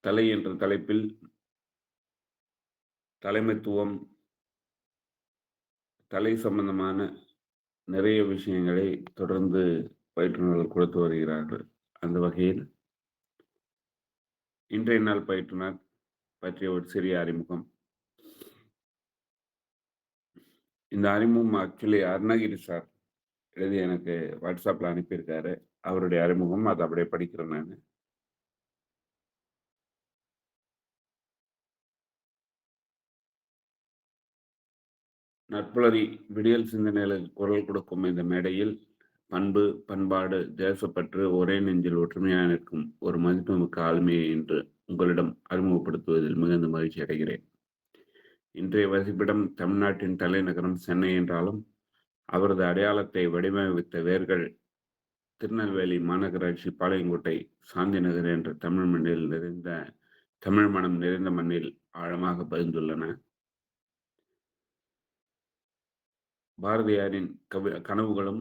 தலை என்ற தலைப்பில் தலைமைத்துவம், தலை சம்பந்தமான நிறைய விஷயங்களை தொடர்ந்து பயிற்றுனர்கள் கொடுத்து வருகிறார்கள். அந்த வகையில் இன்றைய நாள் பயிற்றுனர் பற்றிய ஒரு சிறிய அறிமுகம். இந்த அறிமுகம் ஆக்சுவலி அருணகிரி சார் எழுதி எனக்கு வாட்ஸ்அப்ல அனுப்பியிருக்காரு. அவருடைய அறிமுகம். அதை அப்படியே படிக்கிறேன் நானு. நட்புலரி விடியல் சிந்தனைகளுக்கு குரல் கொடுக்கும் இந்த மேடையில் பண்பு, பண்பாடு, தேசப்பற்று ஒரே நெஞ்சில் ஒற்றுமையாக நிற்கும் ஒரு மதிப்புமிக்க ஆளுமையை என்று உங்களிடம் அறிமுகப்படுத்துவதில் மிகுந்த மகிழ்ச்சி அடைகிறேன். இன்றைய வசிப்பிடம் தமிழ்நாட்டின் தலைநகரம் சென்னை என்றாலும் அவரது அடையாளத்தை வடிவமைத்த வேர்கள் திருநெல்வேலி மாநகராட்சி பாளையங்கோட்டை சாந்தி நகர் என்ற தமிழ் மனம் நிறைந்த மண்ணில் ஆழமாக பதிந்துள்ளன. பாரதியாரின் கனவுகளும்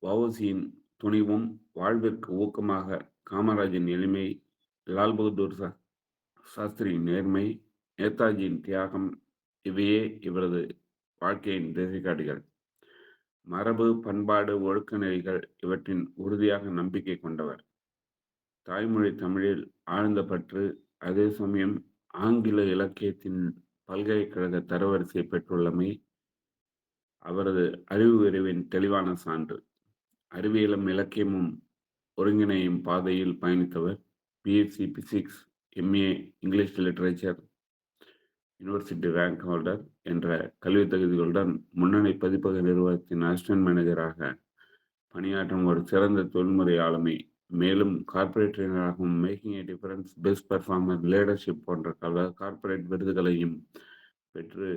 வஉசியின் துணிவும், வாழ்விற்கு ஊக்கமாக காமராஜின் எளிமை, லால் பகதூர் சாஸ்திரியின் நேர்மை, நேதாஜியின் தியாகம் இவையே இவரது வாழ்க்கையின் திசைகாட்டிகள். மரபு, பண்பாடு, ஒழுக்க நெறிகள் இவற்றின் உறுதியாக நம்பிக்கை கொண்டவர். தாய்மொழி தமிழில் ஆழ்ந்த பற்று, அதே சமயம் ஆங்கில இலக்கியத்தின் பல்கலைக்கழக தரவரிசை பெற்றுள்ளமை அவரது அறிவு விரிவின் தெளிவான சான்று. அறிவியலும் இலக்கியமும் ஒருங்கிணையும் பாதையில் பயணித்தவர். BSc physics, MA English literature, university rank holder என்ற கல்வி தகுதிகளுடன் முன்னணி பதிப்பக நிறுவனத்தின் அசிஸ்டன்ட் மேனேஜராக பணியாற்றும் ஒரு சிறந்த தொழில்முறை ஆளுமை. மேலும் கார்ப்பரேட் ட்ரெயினராகவும் making a difference, best performer, leadership போன்ற கார்ப்பரேட் விருதுகளையும் பெற்று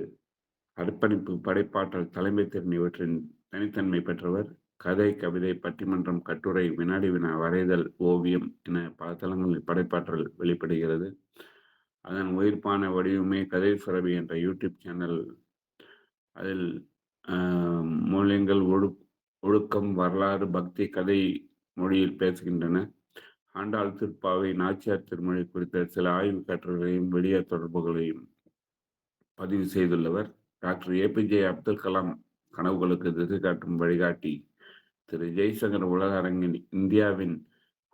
அர்ப்பணிப்பு, படைப்பாற்றல், தலைமை திறன் இவற்றின் தனித்தன்மை பெற்றவர். கதை, கவிதை, பட்டிமன்றம், கட்டுரை, வினாடி வினா, வரைதல், ஓவியம் என பல தளங்களில் படைப்பாற்றல் வெளிப்படுகிறது. அதன் உயிர்ப்பான வடிவமே கதை சுரபி என்ற யூடியூப் சேனல். அதில் மூலியங்கள், ஒழுக்கம், வரலாறு, பக்தி, கதை மொழியில் பேசுகின்றன. ஆண்டாள் திருப்பாவை, நாச்சியார் திருமொழி குறித்த சில ஆய்வு கட்டுரைகளையும் வெளிய தொடர்புகளையும் பதிவு செய்துள்ளவர். டாக்டர் ஏபிஜே அப்துல் கலாம் கனவுகளுக்கு திசை காட்டும் வழிகாட்டி. திரு ஜெய்சங்கர் உலக அரங்கில் இந்தியாவின்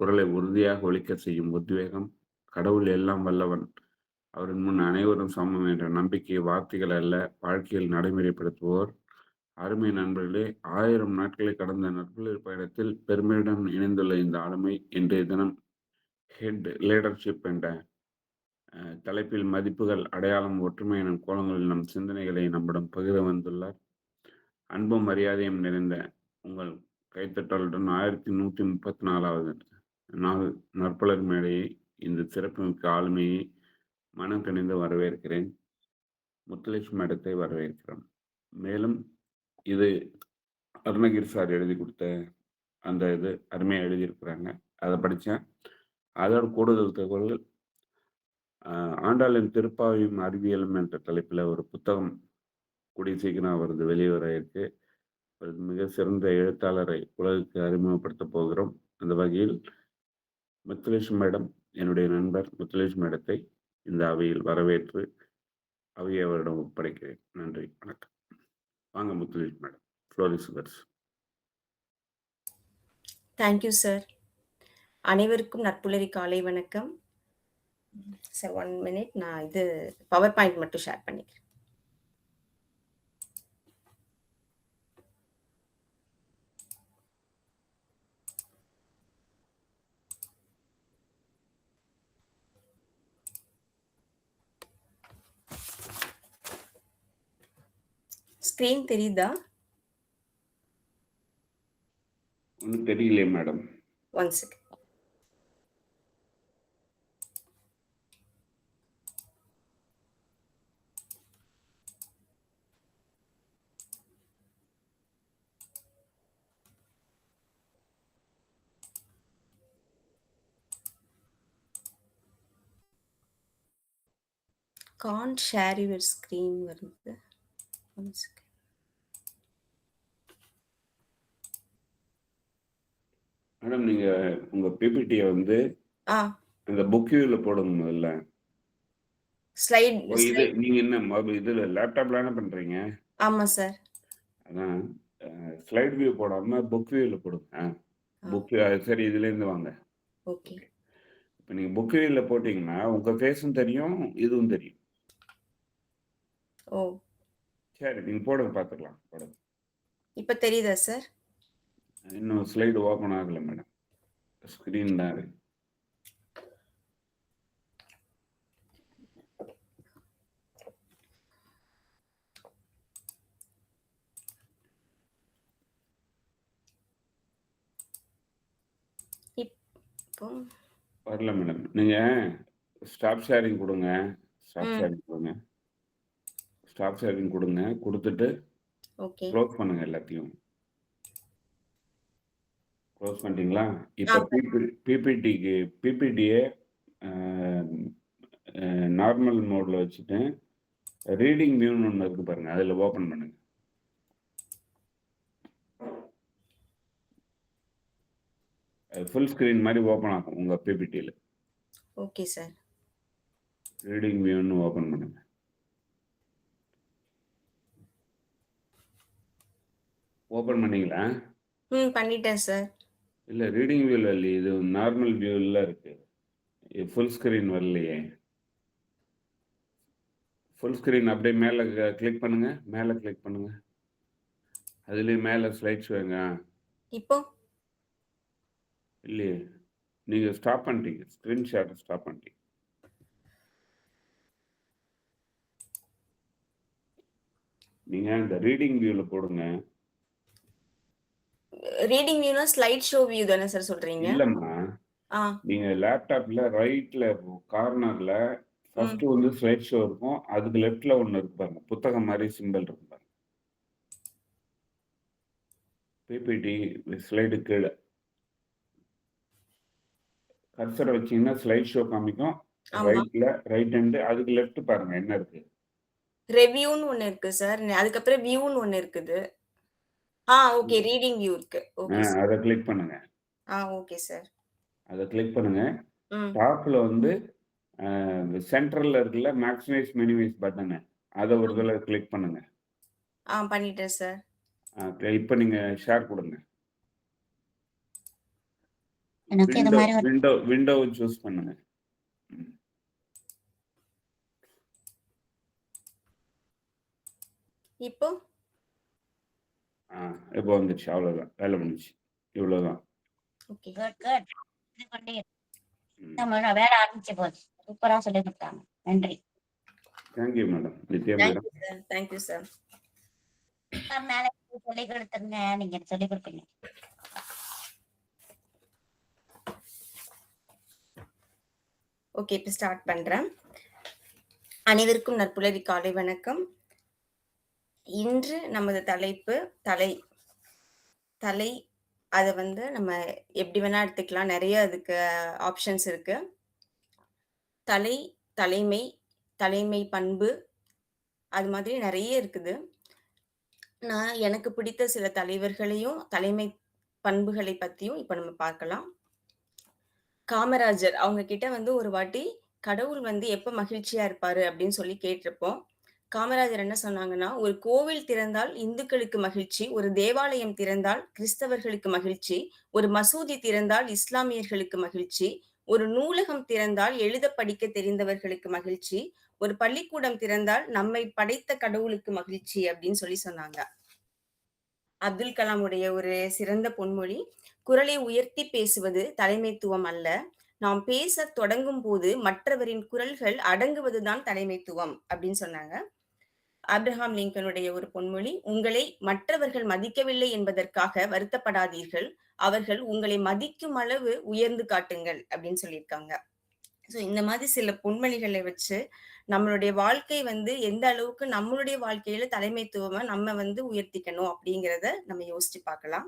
குரலை உறுதியாக ஒலிக்க செய்யும் உத்வேகம். கடவுள் எல்லாம் வல்லவன், அவரின் முன் அனைவரும் சமம் என்ற நம்பிக்கை வார்த்தைகள் அல்ல, வாழ்க்கையில் நடைமுறைப்படுத்துவோர். அருமை நண்பர்களே, 1000 நாட்களை கடந்த நட்புலர் பயணத்தில் பெருமையுடன் இணைந்துள்ள இந்த ஆளுமை இன்றைய தினம் ஹெட் லீடர்ஷிப் என்ற தலைப்பில் மதிப்புகள், அடையாளம், ஒற்றுமை எனும் கோலங்களில் நம் சிந்தனைகளை நம்மிடம் பகிர வந்துள்ளார். அன்பும் மரியாதையும் நிறைந்த உங்கள் கைத்தட்டலுடன் 1134வது நாள் நற்புலர் மேடையை, இந்த சிறப்புமிக்க ஆளுமையை மனம் கணிந்து வரவேற்கிறேன். முத்துலட்சுமி மேடத்தை வரவேற்கிறோம். மேலும் இது அருணகிரி சார் எழுதி கொடுத்த அந்த இது அருமையாக எழுதியிருக்கிறாங்க, அதை படித்தேன். அதோட கூடுதல் தகவல்கள், ஆண்டாளின் திருப்பாவையும் அறிவியலும் என்ற தலைப்பில் ஒரு புத்தகம் கூடிய சீக்கிரம் அவரது வெளிவர இருக்கு. மிக சிறந்த எழுத்தாளரை உலகுக்கு அறிமுகப்படுத்த போகிறோம். அந்த வகையில் முத்துலட்சுமி மேடம், என்னுடைய நண்பர் முத்துலட்சுமி மேடத்தை இந்த அவையில் வரவேற்று அவையை அவரிடம் ஒப்படைக்கிறேன். நன்றி, வணக்கம். வாங்க Muthulakshmi madam, floor is yours. Thank you sir. அனைவருக்கும் நட்புலரி காலை வணக்கம் சார். 1 minute, நான் இது பவர் பாயிண்ட் மட்டும் ஷேர் பண்ணிக்கிறேன். ஸ்கிரீன் தெரியுதா? ஒன்றும் தெரியலையே madam. 1 second. Can't share your screen வருது. 1 second. மேடம், நீங்க உங்க பிபிடியை வந்து அந்த புக் வியூல போடுங்க முதல்ல. ஸ்லைட் இது ஸ்லைட் நீங்க என்ன இதுல லேப்டாப்ல தானே பண்றீங்க? ஆமா சார். அதான் ஸ்லைட் வியூ போடாம புக் வியூல போடுங்க. ஆ. புக் சரி இதுலேருந்து வாங்க. ஓகே. ஓகே. இப்ப நீங்க புக் வியூல போட்டீங்கன்னா, உங்க ஃபேஸும் தெரியும், இதுவும் தெரியும். ஓ! சரி நீங்க போடுங்க பார்த்துக்கலாம். போடுங்க. இப்ப தெரியுதா சார்? இன்னும் ஸ்லைடு ஓப்பன் ஆகல மேடம். ஸ்க்ரீன் தான் இருக்கு. இப்போ வரல மேடம். நீங்க ஸ்டாப் ஷேரிங் குடுங்க. ஸ்டாப் ம். ஷேரிங் குடுங்க. ஸ்டாப் ஷேரிங் குடுங்க. குடுத்துட்டு ஓகே. க்ளோஸ் பண்ணுங்க எல்லாத்தையும். க்ளோஸ் பண்ணிட்டீங்களா? ஆ இப்ப பிபிடிக்கு பிபிடிய அ அ நார்மல் மோட்ல வச்சுட்டு, ரீடிங் வியூன்னு ஒண்ணு இருக்கு பாருங்க. அதுல ஓப்பன் பண்ணுங்க. ஃபுல் ஸ்க்ரீன் மாரி ஓப்பன் ஆகும் உங்க பிபிடில. Okay sir. ரீடிங் வியூன்னு ஓப்பன் பண்ணுங்க. ஓப்பன் பண்ணீங்களா? பண்ணிட்டேன் சார். இல்ல ரீடிங் வியூல இல்லையே. இது நார்மல் வியூல இருக்கு. ஃபுல் ஸ்க்ரீன் வரலையே. ஃபுல் ஸ்க்ரீன் அப்படியே மேல கிளிக் பண்ணுங்க. மேல கிளிக் பண்ணுங்க. அதுலயும் மேல ஸ்லைட் ஷோங்க. இப்போ? இல்லையே. நீங்க ஸ்டாப் பண்ணிட்டீங்க. ஸ்க்ரீன் ஷேர் ஸ்டாப் பண்ணிட்டீங்க. நீங்க இந்த ரீடிங் வியூல போடுங்க. ரீடிங் வியூனா ஸ்லைட் ஷோ வியூ தானே சார் சொல்றீங்க? இல்லம்மா. ஆ. நீங்க லேப்டாப்ல ரைட்ல கார்னர்ல ம். ஃபர்ஸ்ட் வந்து ஸ்லைட் ஷோ இருக்கும். அதுக்கு லெஃப்ட்ல ஒண்ணு இருக்கு பாருங்க. புத்தகம் மாரி சிம்பல் இருக்கு பாருங்க. பிபிடி ஸ்லைடு கீழ. கர்சர வச்சீங்கன்னா ஸ்லைட் ஷோ காமிக்கும். ஆமா. ரைட் ஹேண்ட் அதுக்கு லெஃப்ட் பாருங்க என்ன இருக்கு. ரெவ்யூன்னு ஒண்ணு இருக்கு சார். அதுக்கப்புறம் வியூன்னு ஒண்ணு இருக்குது. ஓகே. ரீடிங் வியூ இருக்கு. Okay sir. அத கிளிக் பண்ணுங்க. Okay sir. அத கிளிக் பண்ணுங்க. ம். டாப்ல வந்து சென்டர்ல இருக்குல்ல மேக்ஸிமைஸ், மினிமைஸ் பட்டனு. அத ஒரு ம். தடவ கிளிக் பண்ணுங்க. பண்ணிட்டேன் சார். இப்ப நீங்க ஷேர் குடுங்க. எனக்கு இது மாரி ஒரு விண்டோவ சூஸ் பண்ணுங்க. ம். இப்போ? இப்போ வந்துருச்சு. அவ்வளோதான். வேலை முடிஞ்சுச்சு. இவ்வளோதான். ஓகே. குட். இது கொண்டே ம். நம்ம வேலை ஆரம்பிச்சு போச்சு. சூப்பரா சொல்லிக் குடுத்தாங்க. நன்றி. Thank you madam. Nithya madam. Thank you sir. மேல சொல்லிக் கொடுத்துருங்க. நீங்க சொல்லிக் கொடுப்பீங்க. ஓகே. இப்ப ஸ்டார்ட் பண்றேன். அனைவருக்கும் நற்புலரி காலை வணக்கம். இன்று நமது தலைப்பு தலை. தலை அத வந்து நம்ம எப்படி வேணா எடுத்துக்கலாம். நெறைய அதுக்கு ஆப்ஷன்ஸ் இருக்கு. தலை, தலைமை, தலைமை பண்பு அது மாதிரி நெறைய இருக்குது. நான் எனக்கு பிடித்த சில தலைவர்களையும், தலைமை பண்புகளை பத்தியும் இப்ப நம்ம பார்க்கலாம். காமராஜர் அவங்க கிட்ட வந்து ஒரு வாட்டி கடவுள் வந்து எப்ப மகிழ்ச்சியா இருப்பாரு அப்படின்னு சொல்லி கேட்டிருப்போம். காமராஜர் என்ன சொன்னாங்கன்னா, "ஒரு கோவில் திறந்தால் இந்துக்களுக்கு மகிழ்ச்சி, ஒரு தேவாலயம் திறந்தால் கிறிஸ்தவர்களுக்கு மகிழ்ச்சி, ஒரு மசூதி திறந்தால் இஸ்லாமியர்களுக்கு மகிழ்ச்சி, ஒரு நூலகம் திறந்தால் எழுத படிக்க தெரிந்தவர்களுக்கு மகிழ்ச்சி, ஒரு பள்ளிக்கூடம் திறந்தால் நம்மை படைத்த கடவுளுக்கு மகிழ்ச்சி" அப்படின்னு சொல்லி சொன்னாங்க. அப்துல் கலாமுடைய ஒரு சிறந்த பொன்மொழி, "குரலை உயர்த்தி பேசுவது தலைமைத்துவம் அல்ல. நாம் பேசத் தொடங்கும்போது மற்றவரின் குரல்கள் அடங்குவதுதான் தலைமைத்துவம்." அப்படின்னு சொன்னாங்க. ஆப்ரஹாம் லிங்கனுடைய ஒரு பொன்மொழி, "உங்களை மற்றவர்கள் மதிக்கவில்லை என்பதற்காக வருத்தப்படாதீர்கள். அவர்கள் உங்களை மதிக்கும் அளவு உயர்ந்து காட்டுங்கள்." அப்படின்னு சொல்லியிருக்காங்க. இந்த மாதிரி சில பொன்மொழிகளை வச்சு, நம்மளுடைய வாழ்க்கை வந்து எந்த அளவுக்கு நம்மளுடைய வாழ்க்கையில தலைமைத்துவமா நம்ம வந்து உயர்த்திக்கணும் அப்படிங்கிறத நம்ம யோசிச்சு பார்க்கலாம்.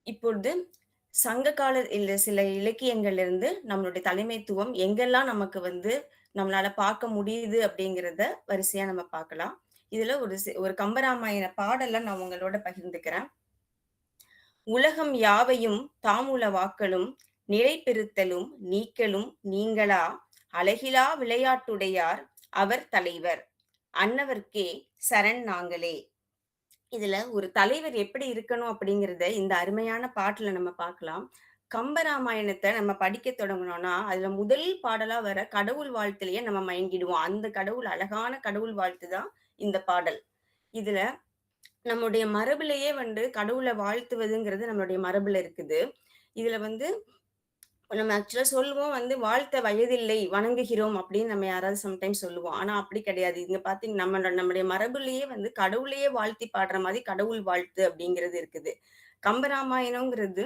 இப்பொழுது சங்க கால இல்ல சில இலக்கியங்கள்ல இருந்து நம்மளுடைய தலைமைத்துவம் எங்கெல்லாம் நமக்கு வந்து நம்மளால பார்க்க முடியுது அப்படிங்கிறத வரிசையா நம்ம பார்க்கலாம். இதுல ஒரு கம்பராமாயண பாடல நான் உங்களோட பகிர்ந்துக்கிறேன். "உலகம் யாவையும் தாமுல வாக்களும் நிலைபெறுத்தலும் நீக்கலும் நீங்களா அழகிலா விளையாட்டுடையார் அவர் தலைவர் அன்னவர்க்கே சரண் நாங்களே. இதுல ஒரு தலைவர் எப்படி இருக்கணும் அப்படிங்கிறத இந்த அருமையான பாட்டுல நம்ம பார்க்கலாம். கம்பராமாயணத்த நம்ம படிக்க தொடங்குனோம்னா, அதுல முதல் பாடலா வர கடவுள் வாழ்த்துலயே நம்ம மயங்கிடுவோம். அந்த கடவுள் அழகான கடவுள் வாழ்த்து தான் இந்த பாடல். இதுல நம்முடைய மரபுலயே கடவுள வாழ்த்துவதுங்கிறது நம்மளுடைய மரபுல இருக்குது. இதுல நம்ம ஆக்சுவலா சொல்லுவோம் வாழ்த்த வயதில்லை, வணங்குகிறோம் அப்படின்னு நம்ம யாராவது சம்டைம்ஸ் சொல்லுவோம். ஆனா அப்படி கிடையாது. இங்க பார்த்தீங்க நம்முடைய மரபுலயே கடவுளையே வாழ்த்தி பாடுற மாதிரி கடவுள் வாழ்த்து அப்படிங்கிறது இருக்குது. கம்பராமாயணம்ங்கிறது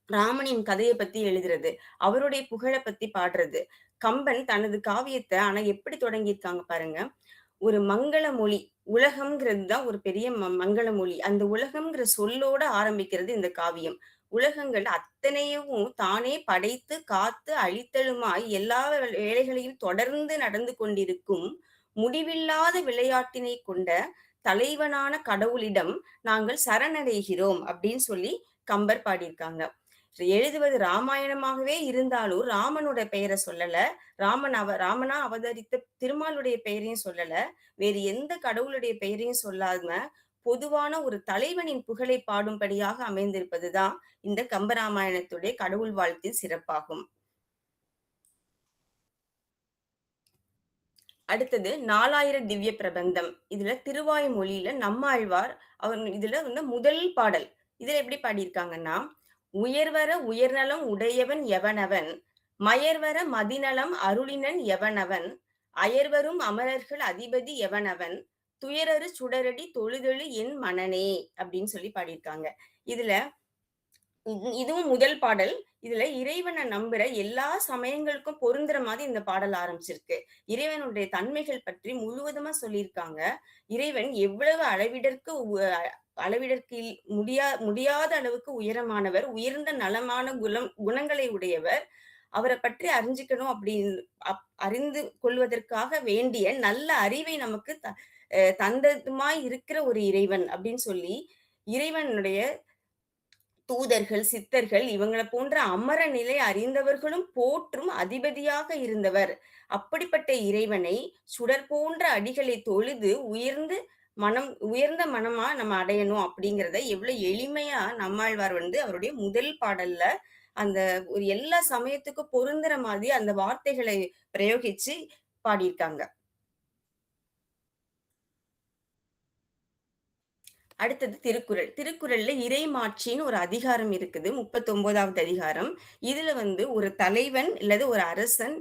ராமனின் கதைய பத்தி எழுதுறது. அவருடைய புகழ பத்தி பாடுறது. கம்பன் தனது காவியத்த ஆனா எப்படி தொடங்கியிருக்காங்க பாருங்க. ஒரு மங்கள மொழி. உலகம்ங்கிறது தான் ஒரு பெரிய மங்கள மொழி. அந்த உலகம்ங்கிற சொல்லோட ஆரம்பிக்கிறது இந்த காவியம். உலகங்கள் அத்தனையும் தானே படைத்து, காத்து, அழித்தலுமாய் எல்லா வேலைகளையும் தொடர்ந்து நடந்து கொண்டிருக்கும் முடிவில்லாத விளையாட்டினை கொண்ட தலைவனான கடவுளிடம் நாங்கள் சரணடைகிறோம் அப்படின்னு சொல்லி கம்பர் பாடியிருக்காங்க. எழுதுவது ராமாயணமாகவே இருந்தாலும் ராமனோட பெயரை சொல்லல. ராமனா அவதரித்த திருமாலுடைய பெயரையும் சொல்லல. வேறு எந்த கடவுளுடைய பெயரையும் சொல்லாம பொதுவான ஒரு தலைவனின் புகழை பாடும்படியாக அமைந்திருப்பதுதான் இந்த கம்பராமாயணத்துடைய கடவுள் வாழ்த்தின் சிறப்பாகும். அடுத்தது 4000 திவ்ய பிரபந்தம். இதுல திருவாய்மொழியில நம்மாழ்வார் இதுல முதல் பாடல். இதுல எப்படி பாடியிருக்காங்கன்னா, உயர்வர உயர்நலம் உடையவன் எவனவன், மயர்வர மதிநலம் அருளினன் எவனவன், அயர்வரும் அமரர்கள் அதிபதி எவனவன், துயரறு சுடரடி தொழுதெழு என் மனனே அப்படின்னு சொல்லி பாடியிருக்காங்க. இதுல இதுவும் முதல் பாடல். இதுல இறைவனை நம்புற எல்லா சமயங்களுக்கும் பொருந்துற மாதிரி இந்த பாடல் ஆரம்பிச்சிருக்கு. இறைவனுடைய தன்மைகள் பற்றி முழுவதுமா சொல்லியிருக்காங்க. இறைவன் எவ்வளவு அளவிடற்கு முடியாத அளவுக்கு உயரமானவர், உயர்ந்த நலமான குணங்களை உடையவர். அவரை பற்றி அறிஞ்சுக்கணும் அறிந்து கொள்வதற்காக வேண்டிய நல்ல அறிவை நமக்கு தந்ததுமாய் இருக்கிற ஒரு இறைவன் அப்படின்னு சொல்லி இறைவனுடைய தூதர்கள், சித்தர்கள் இவங்கள போன்ற அமர நிலை அறிந்தவர்களும் போற்றும் அதிபதியாக இருந்தவர். அப்படிப்பட்ட இறைவனை சுடர் போன்ற அடிகளை தொழுது உயர்ந்த மனமா நம்ம அடையணும் அப்படிங்கிறத எவ்வளவு எளிமையா நம்மாழ்வார் அவருடைய முதல் பாடல்ல அந்த ஒரு எல்லா சமயத்துக்கும் பொருந்துற மாதிரி அந்த வார்த்தைகளை பிரயோகிச்சு பாடியிருக்காங்க. அடுத்தது திருக்குறள். திருக்குறள்ல இறைமாட்சின்னு ஒரு அதிகாரம் இருக்குது. 39வது அதிகாரம். இதுல ஒரு தலைவன் அல்லது ஒரு அரசன்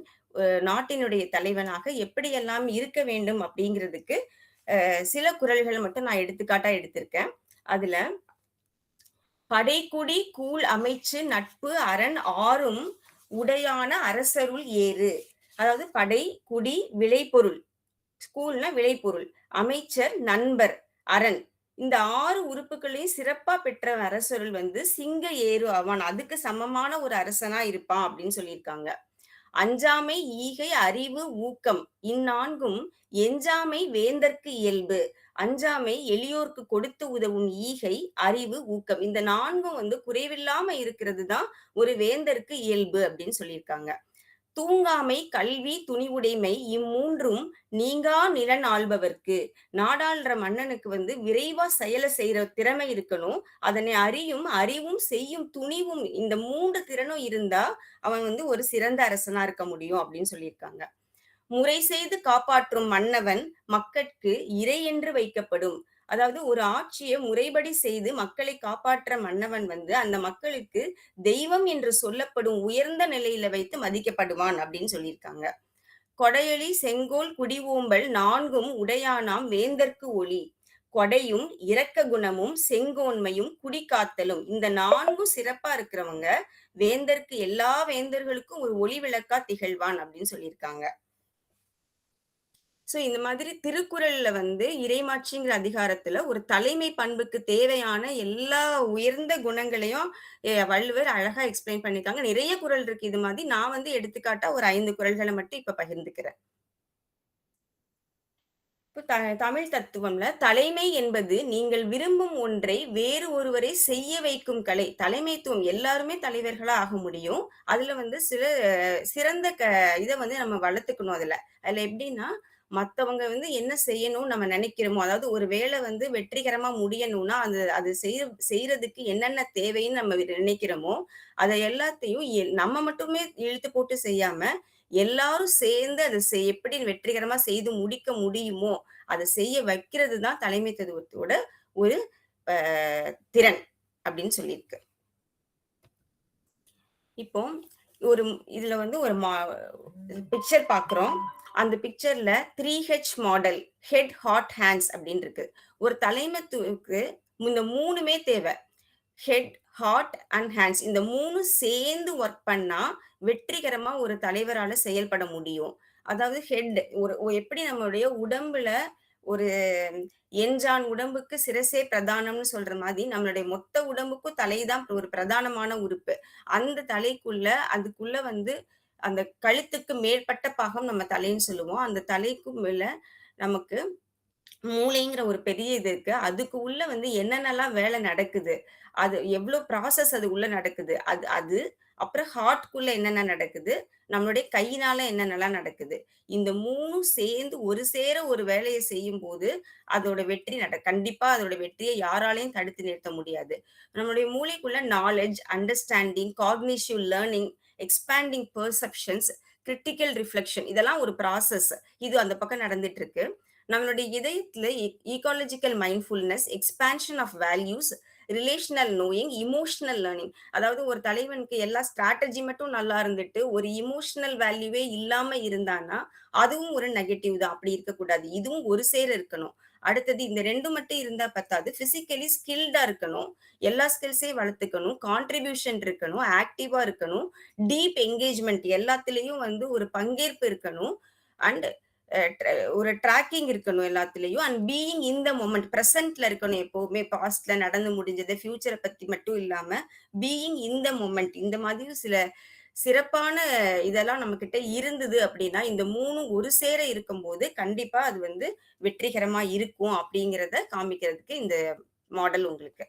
நாட்டினுடைய தலைவனாக எப்படியெல்லாம் இருக்க வேண்டும் அப்படிங்கிறதுக்கு சில குறள்களை மட்டும் நான் எடுத்துக்காட்டா எடுத்திருக்கேன். அதுல படைக்குடி கூழ் அமைச்சு நட்பு அரண் ஆறும் உடையான அரசருள் ஏறு. அதாவது படை, குடி, விளைபொருள். ஸ்கூல்னா விளைபொருள். அமைச்சர், நண்பர், அரண். இந்த 6 உறுப்புகளையும் சிறப்பா பெற்ற அரசருள் சிங்க ஏறு அவன். அதுக்கு சமமான ஒரு அரசனா இருப்பான் அப்படின்னு சொல்லியிருக்காங்க. அஞ்சாமை, ஈகை, அறிவு, ஊக்கம் இந்நான்கும் எஞ்சாமை வேந்தற்கு இயல்பு. அஞ்சாமை எளியோர்க்கு கொடுத்து உதவும் ஈகை, அறிவு, ஊக்கம் இந்த 4ம் குறைவில்லாம இருக்கிறது தான் ஒரு வேந்தருக்கு இயல்பு அப்படின்னு சொல்லியிருக்காங்க. தூங்காமை, கல்வி, துணிவுடைமை இம்மூன்றும் நீங்கா நிலன் ஆள்பவர்க்கு. நாடாளுற மன்னனுக்கு விரைவா செயலை செய்யற திறமை இருக்கணும். அதனை அறிவும் செய்யும் துணிவும் இந்த 3 திறனும் இருந்தா அவன் ஒரு சிறந்த அரசனா இருக்க முடியும் அப்படின்னு சொல்லியிருக்காங்க. முறை செய்து காப்பாற்றும் மன்னவன் மக்கட்கு இறை என்று வைக்கப்படும். அதாவது ஒரு ஆட்சியை முறைப்படி செய்து மக்களை காப்பாற்ற மன்னவன் அந்த மக்களுக்கு தெய்வம் என்று சொல்லப்படும் உயர்ந்த நிலையில வைத்து மதிக்கப்படுவான் அப்படின்னு சொல்லியிருக்காங்க. கொடையளி, செங்கோல், குடிஓம்பல் 4ம் உடையானாம் வேந்தற்கு ஒளி. கொடையும் இரக்க குணமும் செங்கோன்மையும் குடிகாத்தலும் இந்த 4ம் சிறப்பா இருக்கிறவங்க வேந்தருக்கு எல்லா வேந்தர்களுக்கும் ஒரு ஒளி விளக்கா திகழ்வான் அப்படின்னு சொல்லியிருக்காங்க. சோ இந்த மாதிரி திருக்குறள்ல இறைமாட்சிங்கிற அதிகாரத்துல ஒரு தலைமை பண்புக்கு தேவையான எல்லா உயர்ந்த குணங்களையும் வள்ளுவர் அழகா எக்ஸ்பிளைன் பண்ணிருக்காங்க. நிறைய குறள் இருக்கு இது மாதிரி. நான் எடுத்துக்காட்டா ஒரு 5 குறள்களை மட்டும் இப்ப பகிர்ந்துக்கிறேன். இப்ப தமிழ் தத்துவம்ல தலைமை என்பது நீங்கள் விரும்பும் ஒன்றை வேறு ஒருவரை செய்ய வைக்கும் கலை. தலைமைத்துவம் எல்லாருமே தலைவர்களா ஆக முடியும். அதுல வந்து சில சிறந்த இத வந்து நம்ம வளர்த்துக்கணும் அதுல. அதுல எப்படின்னா, மத்தவங்க வந்து என்ன செய்யணும்னு நம்ம நினைக்கிறோமோ, அதாவது ஒரு வேலை வந்து வெற்றிகரமா முடியணும்னா, அது செய்றதுக்கு என்னென்ன தேவைன்னு நம்ம நினைக்கிறோமோ, அத எல்லாத்தையும் நம்ம மட்டுமே இழுத்து போட்டு செய்யாம, எல்லாரும் சேர்ந்து அத எப்படி வெற்றிகரமா செய்து முடிக்க முடியுமோ, அத செய்ய வைக்கிறது தான் தலைமைத்துவத்தோட ஒரு அ திறன் அப்படின்னு சொல்லியிருக்கு. இப்போ ஒரு இதுல வந்து ஒரு பிக்சர் பார்க்குறோம். அந்த பிக்சர்ல 3H model head, heart, hands அப்படின்னு இருக்கு. ஒரு தலைமைத்துவக்கு இந்த 3மே தேவை. ஹெட், ஹார்ட் அண்ட் ஹேண்ட்ஸ் இந்த 3ம் சேர்ந்து ஒர்க் பண்ணா வெற்றிகரமா ஒரு தலைவரால செயல்பட முடியும். அதாவது ஹெட் எப்படி நம்மளுடைய உடம்புல ஒரு எண்சாண் உடம்புக்கு சிரசே பிரதானம்னு சொல்ற மாதிரி நம்மளுடைய மொத்த உடம்புக்கும் தலை தான் ஒரு பிரதானமான உறுப்பு. அந்த தலைக்குள்ள அதுக்குள்ள வந்து அந்த கழுத்துக்கு மேற்பட்ட பாகம் நம்ம தலைன்னு சொல்லுவோம். அந்த தலைக்கு மேல நமக்கு மூளைங்கிற ஒரு பெரிய இது இருக்கு. அதுக்கு உள்ள வந்து என்னென்னலாம் வேலை நடக்குது? அது எவ்ளோ ப்ராசஸ் அது உள்ள நடக்குது? அது அது அப்புறம் ஹார்ட்குள்ள என்னென்ன நடக்குது? நம்மளுடைய கையினால என்னென்னலாம் நடக்குது? இந்த 3ம் சேர்ந்து ஒரு சேர ஒரு வேலைய செய்யும்போது, அதோட வெற்றி கண்டிப்பா அதோட வெற்றிய யாராலயும் தடுத்து நிறுத்த முடியாது. நம்மளுடைய மூளைக்குள்ள knowledge, understanding, cognitive learning, expanding perceptions, critical reflection இதெல்லாம் ஒரு ப்ராசஸ். இது அந்த பக்கம் நடந்துட்டு இருக்கு. நம்மளுடைய இதயத்துல ecological mindfulness, expansion of values, relational knowing, emotional learning. அதாவது ஒரு தலைவனுக்கு எல்லா ஸ்ட்ராட்டஜி மட்டும் நல்லா இருந்துட்டு, ஒரு இமோஷனல் வேல்யூவே இல்லாம இருந்தான்னா, அதுவும் ஒரு நெகட்டிவ் தான். அப்படி இருக்கக்கூடாது. இதுவும் ஒரு சேர இருக்கணும். அடுத்தது இந்த 2 மட்டும் இருந்தா பத்தாது. பிசிக்கலி ஸ்கில்டா இருக்கணும். எல்லா ஸ்கில்ஸையும் வளர்த்துக்கணும். கான்ட்ரிபியூஷன் இருக்கணும். ஆக்டிவா இருக்கணும். டீப் என்கேஜ்மென்ட் எல்லாத்துலயும் வந்து ஒரு பங்கேற்பு இருக்கணும். அண்ட் ஒரு ட்ராக்கிங் இருக்கணும் எல்லாத்துலயும். And being in the moment பிரசன்ட்ல இருக்கணும் எப்பவுமே. பாஸ்ட்ல நடந்து முடிஞ்சது, ஃபியூச்சர பத்தி மட்டும் இல்லாம, பீயிங் இன் த மொமெண்ட் இந்த மாதிரி சில சிறப்பான இதெல்லாம் நம்மகிட்ட இருந்தது அப்படின்னா, இந்த 3ம் ஒரு சேர இருக்கும்போது, கண்டிப்பா அது வந்து வெற்றிகரமா இருக்கும் அப்படிங்கிறத காமிக்கிறதுக்கு இந்த மாடல் உங்களுக்கு.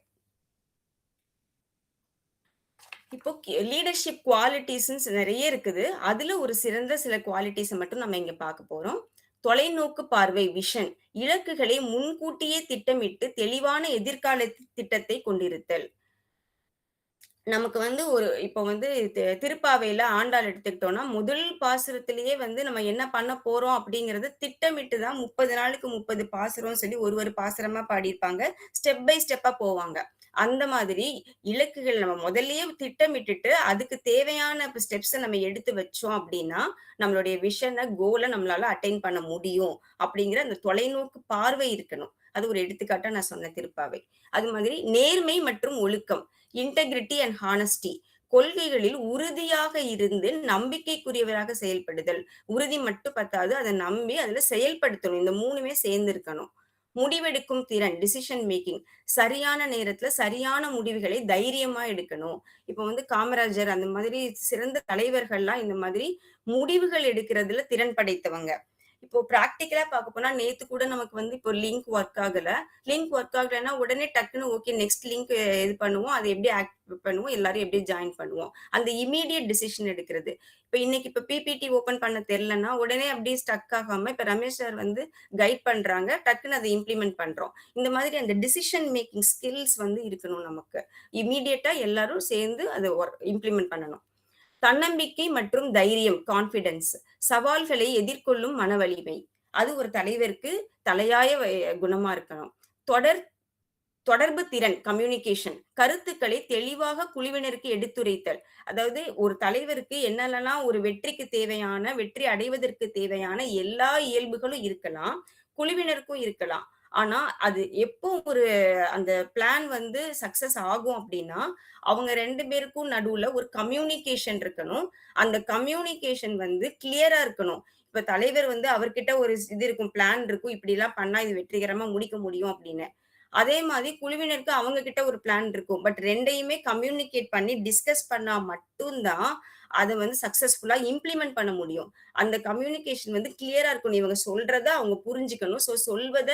இப்போ லீடர்ஷிப் குவாலிட்டீஸ்ன்னு நெறைய இருக்குது. அதுல ஒரு சிறந்த சில குவாலிட்டீஸ மட்டும் நம்ம இங்க பார்க்க போறோம். தொலைநோக்கு பார்வை விஷன். இலக்குகளை முன்கூட்டியே திட்டமிட்டு தெளிவான எதிர்கால திட்டத்தை கொண்டிருத்தல். நமக்கு வந்து இப்போ வந்து திருப்பாவையில ஆண்டாள் எடுத்துக்கிட்டோம்னா, முதல் பாசுரத்திலேயே வந்து நம்ம என்ன பண்ண போறோம் அப்படிங்கிறத திட்டமிட்டு தான் 30 நாளுக்கு 30 பாசுரம்னு சொல்லி ஒரு பாசுரமா பாடியிருப்பாங்க. ஸ்டெப் பை ஸ்டெப்பா போவாங்க. அந்த மாதிரி இலக்குகள் நம்ம முதல்லயே திட்டமிட்டுட்டு, அதுக்கு தேவையான ஸ்டெப்ஸ நம்ம எடுத்து வச்சோம் அப்படின்னா, நம்மளுடைய கோல நம்மளால அட்டைன் பண்ண முடியும். அப்படிங்கிற அந்த தொலைநோக்கு பார்வை இருக்கணும். அது ஒரு எடுத்துக்காட்டா நான் சொன்ன திருப்பாவை. அது மாதிரி நேர்மை மற்றும் ஒழுக்கம். இன்டெகிரிட்டி அண்ட் ஹானஸ்டி கொள்கைகளில் உறுதியாக இருந்து நம்பிக்கைக்குரியவராக செயல்படுதல். உறுதி மட்டும் பத்தாது. அதை நம்பி அதுல செயல்படுத்தணும். இந்த 3மே சேர்ந்து இருக்கணும். முடிவெடுக்கும் திறன் டிசிஷன் மேக்கிங். சரியான நேரத்துல சரியான முடிவுகளை தைரியமா எடுக்கணும். இப்ப வந்து காமராஜர் அந்த மாதிரி சிறந்த தலைவர்கள்லாம் இந்த மாதிரி முடிவுகள் எடுக்கிறதுல திறன் படைத்தவங்க. இப்போ பிராக்டிகலா பார்க்க போனா நேத்து கூட நமக்கு வந்து இப்போ லிங்க் ஒர்க் ஆகல. லிங்க் ஒர்க் ஆகலைன்னா உடனே டக்குன்னு ஓகே நெக்ஸ்ட் லிங்க் இது பண்ணுவோம். அதை எப்படி ஆக்டிவேட் பண்ணுவோம். எல்லாரும் எப்படி ஜாயின் பண்ணுவோம். அந்த இம்மீடியட் டிசிஷன் எடுக்கிறது. இப்ப பிபிடி ஓபன் பண்ண தெரியலன்னா உடனே அப்படியே ஸ்டக் ஆகாம இப்ப ரமேஷ் சார் வந்து கைட் பண்றாங்க. டக்குன்னு அதை இம்ப்ளிமெண்ட் பண்றோம். இந்த மாதிரி அந்த டிசிஷன் மேக்கிங் ஸ்கில்ஸ் வந்து இருக்கணும் நமக்கு. இம்மீடியட்டா எல்லாரும் சேர்ந்து அதை இம்ப்ளிமெண்ட் பண்ணணும். தன்னம்பிக்கை மற்றும் தைரியம் கான்ஃபிடன்ஸ். சவால்களை எதிர்கொள்ளும் மன வலிமை. அது ஒரு தலைவருக்கு தலையாய குணமா இருக்கணும். தொடர் தொடர்பு திறன் கம்யூனிகேஷன். கருத்துக்களை தெளிவாக குழுவினருக்கு எடுத்துரைத்தல். அதாவது ஒரு தலைவருக்கு என்னென்னலாம் ஒரு வெற்றிக்கு தேவையான, வெற்றி அடைவதற்கு தேவையான எல்லா இயல்புகளும் இருக்கலாம். குழுவினருக்கும் இருக்கலாம். ஆனா, அது எப்போ அந்த பிளான் வந்து சக்சஸ் ஆகும் அப்படின்னா, அவங்க 2 பேருக்கும் நடுவுல ஒரு கம்யூனிகேஷன் இருக்கணும். அந்த கம்யூனிகேஷன் வந்து கிளியரா இருக்கணும். இப்ப தலைவர் வந்து அவர்கிட்ட ஒரு இது இருக்கும், பிளான் இருக்கும். இப்படிலாம் பண்ணா இது வெற்றிகரமா முடிக்க முடியும் அப்படின்னு. அதே மாதிரி குழுவினருக்கு அவங்க கிட்ட ஒரு பிளான் இருக்கும். பட் 2யுமே கம்யூனிகேட் பண்ணி டிஸ்கஸ் பண்ணா மட்டும் தான், அத வந்து சக்சஸ்ஃபுல்லா இம்ப்ளிமெண்ட் பண்ண முடியும். அந்த கம்யூனிகேஷன் வந்து கிளியரா இருக்கணும். இவங்க சொல்றத அவங்க புரிஞ்சுக்கணும். சொல்வத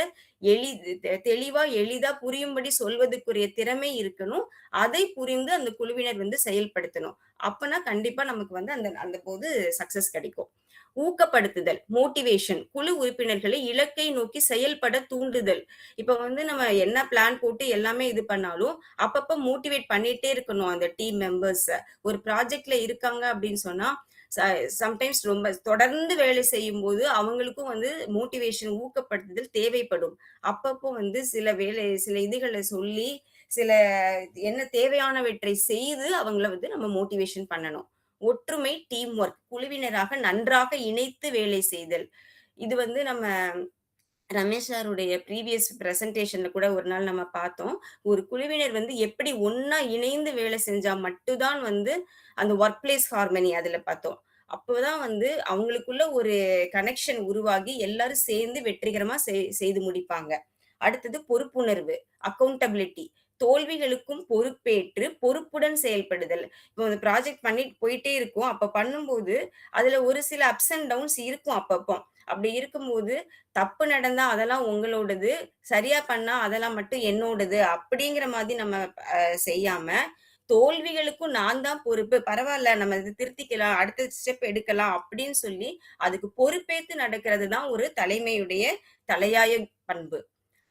தெளிவா, எளிதா புரியும்படி சொல்வதற்குரிய திறமை இருக்கணும். அதை புரிந்து அந்த குழுவினர் வந்து செயல்படுத்தணும். அப்பன்னா கண்டிப்பா நமக்கு வந்து அந்த அந்த போது சக்சஸ் கிடைக்கும். ஊக்கப்படுத்துதல், மோட்டிவேஷன் குழு உறுப்பினர்களை இலக்கை நோக்கி செயல்பட தூண்டுதல். இப்ப வந்து நம்ம என்ன பிளான் போட்டு எல்லாமே இது பண்ணாலும், அப்பப்ப மோட்டிவேட் பண்ணிட்டே இருக்கணும் அந்த டீம் மெம்பர்ஸ. ஒரு ப்ராஜெக்ட்ல இருக்காங்க அப்படின்னு சொன்னா, ச சம்டைம்ஸ் ரொம்ப தொடர்ந்து வேலை செய்யும்போது, அவங்களுக்கும் வந்து மோட்டிவேஷன் ஊக்கப்படுத்துதல் தேவைப்படும். அப்பப்போ வந்து சில இதுகள சொல்லி, சில என்ன தேவையானவற்றை செய்து அவங்கள வந்து நம்ம மோட்டிவேஷன் பண்ணணும். ஒற்றுமை, டீம் ஒர்க் குழுவினராக நன்றாக இணைத்து வேலை செய்தல். இது வந்து நம்ம ரமேஷ் சாருடைய ப்ரீவியஸ் பிரசன்டேஷன்ல கூட ஒரு நாள் நம்ம பார்த்தோம். ஒரு குழுவினர் வந்து எப்படி ஒண்ணா இணைந்து வேலை செஞ்சா மட்டும் தான் வந்து அந்த வொர்க் பிளேஸ் ஹார்மனி அதுல பார்த்தோம். அப்போதான் வந்து அவங்களுக்குள்ள ஒரு கனெக்ஷன் உருவாகி எல்லாரும் சேர்ந்து வெற்றிகரமா செய்து முடிப்பாங்க. அடுத்தது பொறுப்புணர்வு, அக்கவுண்டபிலிட்டி. தோல்விகளுக்கும் பொறுப்பேற்று பொறுப்புடன் செயல்படுதல். இப்போ அந்த ப்ராஜெக்ட் பண்ணிட்டு போயிட்டே இருக்கோம். அப்ப பண்ணும்போது அதுல ஒரு சில அப்ஸ் அண்ட் டவுன்ஸ் இருக்கும் அப்பப்போ. அப்படி இருக்கும்போது தப்பு நடந்தா அதெல்லாம் உங்களோடது, சரியா பண்ணா அதெல்லாம் மட்டும் என்னோடது அப்படிங்கிற மாதிரி நம்ம செய்யாம, தோல்விகளுக்கும் நான் தான் பொறுப்பு. பரவால்ல நம்ம இத திருத்திக்கலாம், அடுத்த ஸ்டெப் எடுக்கலாம் அப்படின்னு சொல்லி, அதுக்கு பொறுப்பேத்து நடக்கிறது தான் ஒரு தலைமையுடைய தலையாய பண்பு.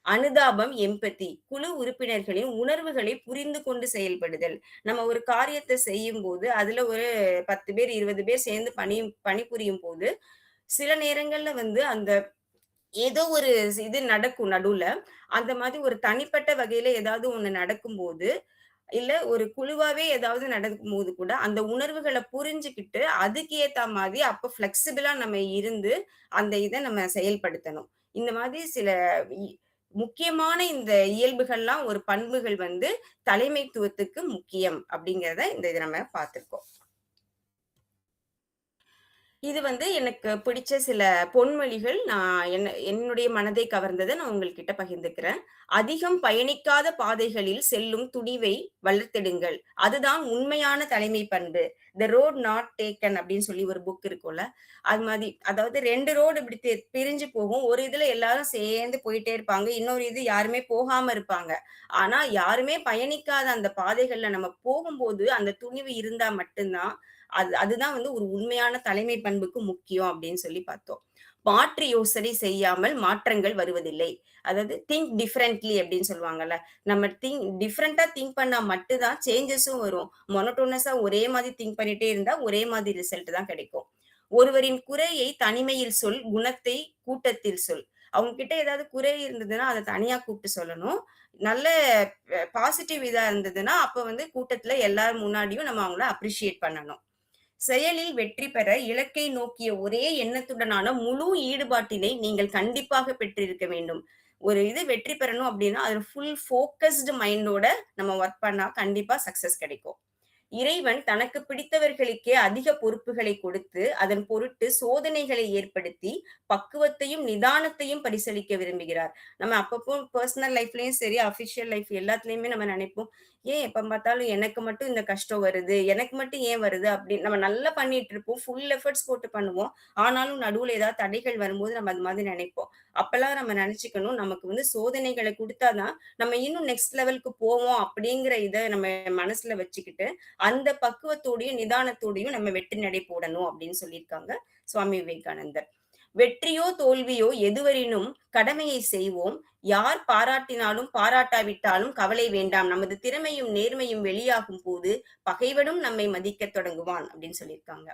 அனுதாபம், எம்பதி குழு உறுப்பினர்களின் உணர்வுகளை புரிந்து கொண்டு செயல்படுதல். நம்ம ஒரு காரியத்த செய்யும்போது, அதுல ஒரு 10 பேர், 20 பேர் சேர்ந்து பணிபுரியும் போது, சில நேரங்கள்ல வந்து அந்த ஏதோ ஒரு இது நடக்கும் நடுவுல. அந்த மாதிரி ஒரு தனிப்பட்ட வகையில ஏதாவது ஒண்ணு நடக்கும்போது, இல்ல ஒரு குழுவாவே ஏதாவது நடக்கும்போது கூட, அந்த உணர்வுகள புரிஞ்சுகிட்டு, அதுக்கு ஏத்தா மாதிரி அப்ப ஃப்ளெக்சிபிளா நம்ம இருந்து, அந்த இத நம்ம செயல்படுத்தணும். இந்த மாதிரி சில இ முக்கியமான இந்த இயல்புகள்லாம் ஒரு பண்புகள் வந்து தலைமைத்துவத்துக்கு முக்கியம் அப்படிங்கிறத இந்த இத நம்ம பார்த்திருக்கோம். இது வந்து எனக்கு பிடிச்ச சில பொன்மொழிகள். நான் என்னுடைய மனதை கவர்ந்தத நான் உங்கள்கிட்ட பகிர்ந்துக்கிறேன். "அதிகம் பயணிக்காத பாதைகளில் செல்லும் துணிவை வளர்த்தெடுங்கள். அதுதான் உண்மையான தலைமை பண்பு." "தி ரோட் நாட் டேக்கன்" அப்படின்னு சொல்லி ஒரு புக் இருக்கும்ல. அது மாதிரி அதாவது 2 ரோடு இப்படி பிரிஞ்சு போகும். ஒரு இதுல எல்லாரும் சேர்ந்து போயிட்டே இருப்பாங்க. இன்னொரு இது யாருமே போகாம இருப்பாங்க. ஆனா யாருமே பயணிக்காத அந்த பாதைகள்ல நம்ம போகும்போது, அந்த துணிவு இருந்தா மட்டும் தான் அதுதான் வந்து ஒரு உண்மையான தலைமை பண்புக்கு முக்கியம் அப்படின்னு சொல்லி பார்த்தோம். மாற்று யோசனை செய்யாமல் மாற்றங்கள் வருவதில்லை. அதாவது திங்க் டிஃபரெண்ட்லி அப்படின்னு சொல்லுவாங்கல்ல. நம்ம டிஃபரெண்ட்டா திங்க் பண்ணா மட்டும் தான் சேஞ்சஸும் வரும். மோனோட்டோனஸா ஒரே மாதிரி திங்க் பண்ணிட்டே இருந்தா ஒரே மாதிரி ரிசல்ட் தான் கிடைக்கும். ஒருவரின் குறையை தனிமையில் சொல், குணத்தை கூட்டத்தில் சொல். அவங்க கிட்ட ஏதாவது குறை இருந்ததுன்னா, அத தனியா கூப்பிட்டு சொல்லணும். நல்ல பாசிட்டிவ் இதா இருந்ததுன்னா, அப்ப வந்து கூட்டத்துல எல்லார் முன்னாடியும் நம்ம அவங்கள அப்ரிஷியேட் பண்ணணும். செயலில் வெற்றி பெற இலக்கை நோக்கிய ஒரே எண்ணத்துடனான முழு ஈடுபாட்டினை நீங்கள் கண்டிப்பாக பெற்றிருக்க வேண்டும். ஒரு இது வெற்றி பெறணும் அப்படின்னா, அதுல ஃபுல் ஃபோக்கஸ்டு மைண்டோட நம்ம ஒர்க் பண்ணா கண்டிப்பா சக்சஸ் கிடைக்கும். இறைவன் தனக்கு பிடித்தவர்களுக்கே அதிக பொறுப்புகளை கொடுத்து, அதன் பொருட்டு சோதனைகளை ஏற்படுத்தி, பக்குவத்தையும், நிதானத்தையும் பரிசளிக்க விரும்புகிறார். நம்ம அப்பப்போ பெர்சனல் லைஃப்லயும் சரி, அஃபிஷியல் லைஃப் எல்லாத்துலயுமே நம்ம நினைப்போம், "ஏன் எப்ப பார்த்தாலும் எனக்கு மட்டும் இந்த கஷ்டம் வருது? எனக்கு மட்டும் ஏன் வருது?" அப்படின்னு நம்ம நல்லா பண்ணிட்டு இருப்போம். ஃபுல் எஃபர்ட்ஸ் போட்டு பண்ணுவோம். ஆனாலும் நடுவுல ஏதாவது தடைகள் வரும்போது நம்ம அது மாதிரி நினைப்போம். அப்பல்லாம் நம்ம நினைச்சுக்கணும், நமக்கு வந்து சோதனைகள குடுத்தா தான், நம்ம இன்னும் நெக்ஸ்ட் லெவலுக்கு போவோம் அப்படிங்கிற இத நம்ம மனசுல வச்சுக்கிட்டு, அந்த பக்குவத்தோடையும், நிதானத்தோடையும் நம்ம வெற்றி நடை போடணும் அப்படின்னு சொல்லியிருக்காங்க சுவாமி விவேகானந்தர். வெற்றியோ தோல்வியோ எதுவரினும் கடமையை செய்வோம். யார் பாராட்டினாலும் பாராட்டாவிட்டாலும் கவலை வேண்டாம். நமது திறமையும் நேர்மையும் வெளியாகும் போது பகைவனும் நம்மை மதிக்கத் தொடங்குவான் அப்படின்னு சொல்லியிருக்காங்க.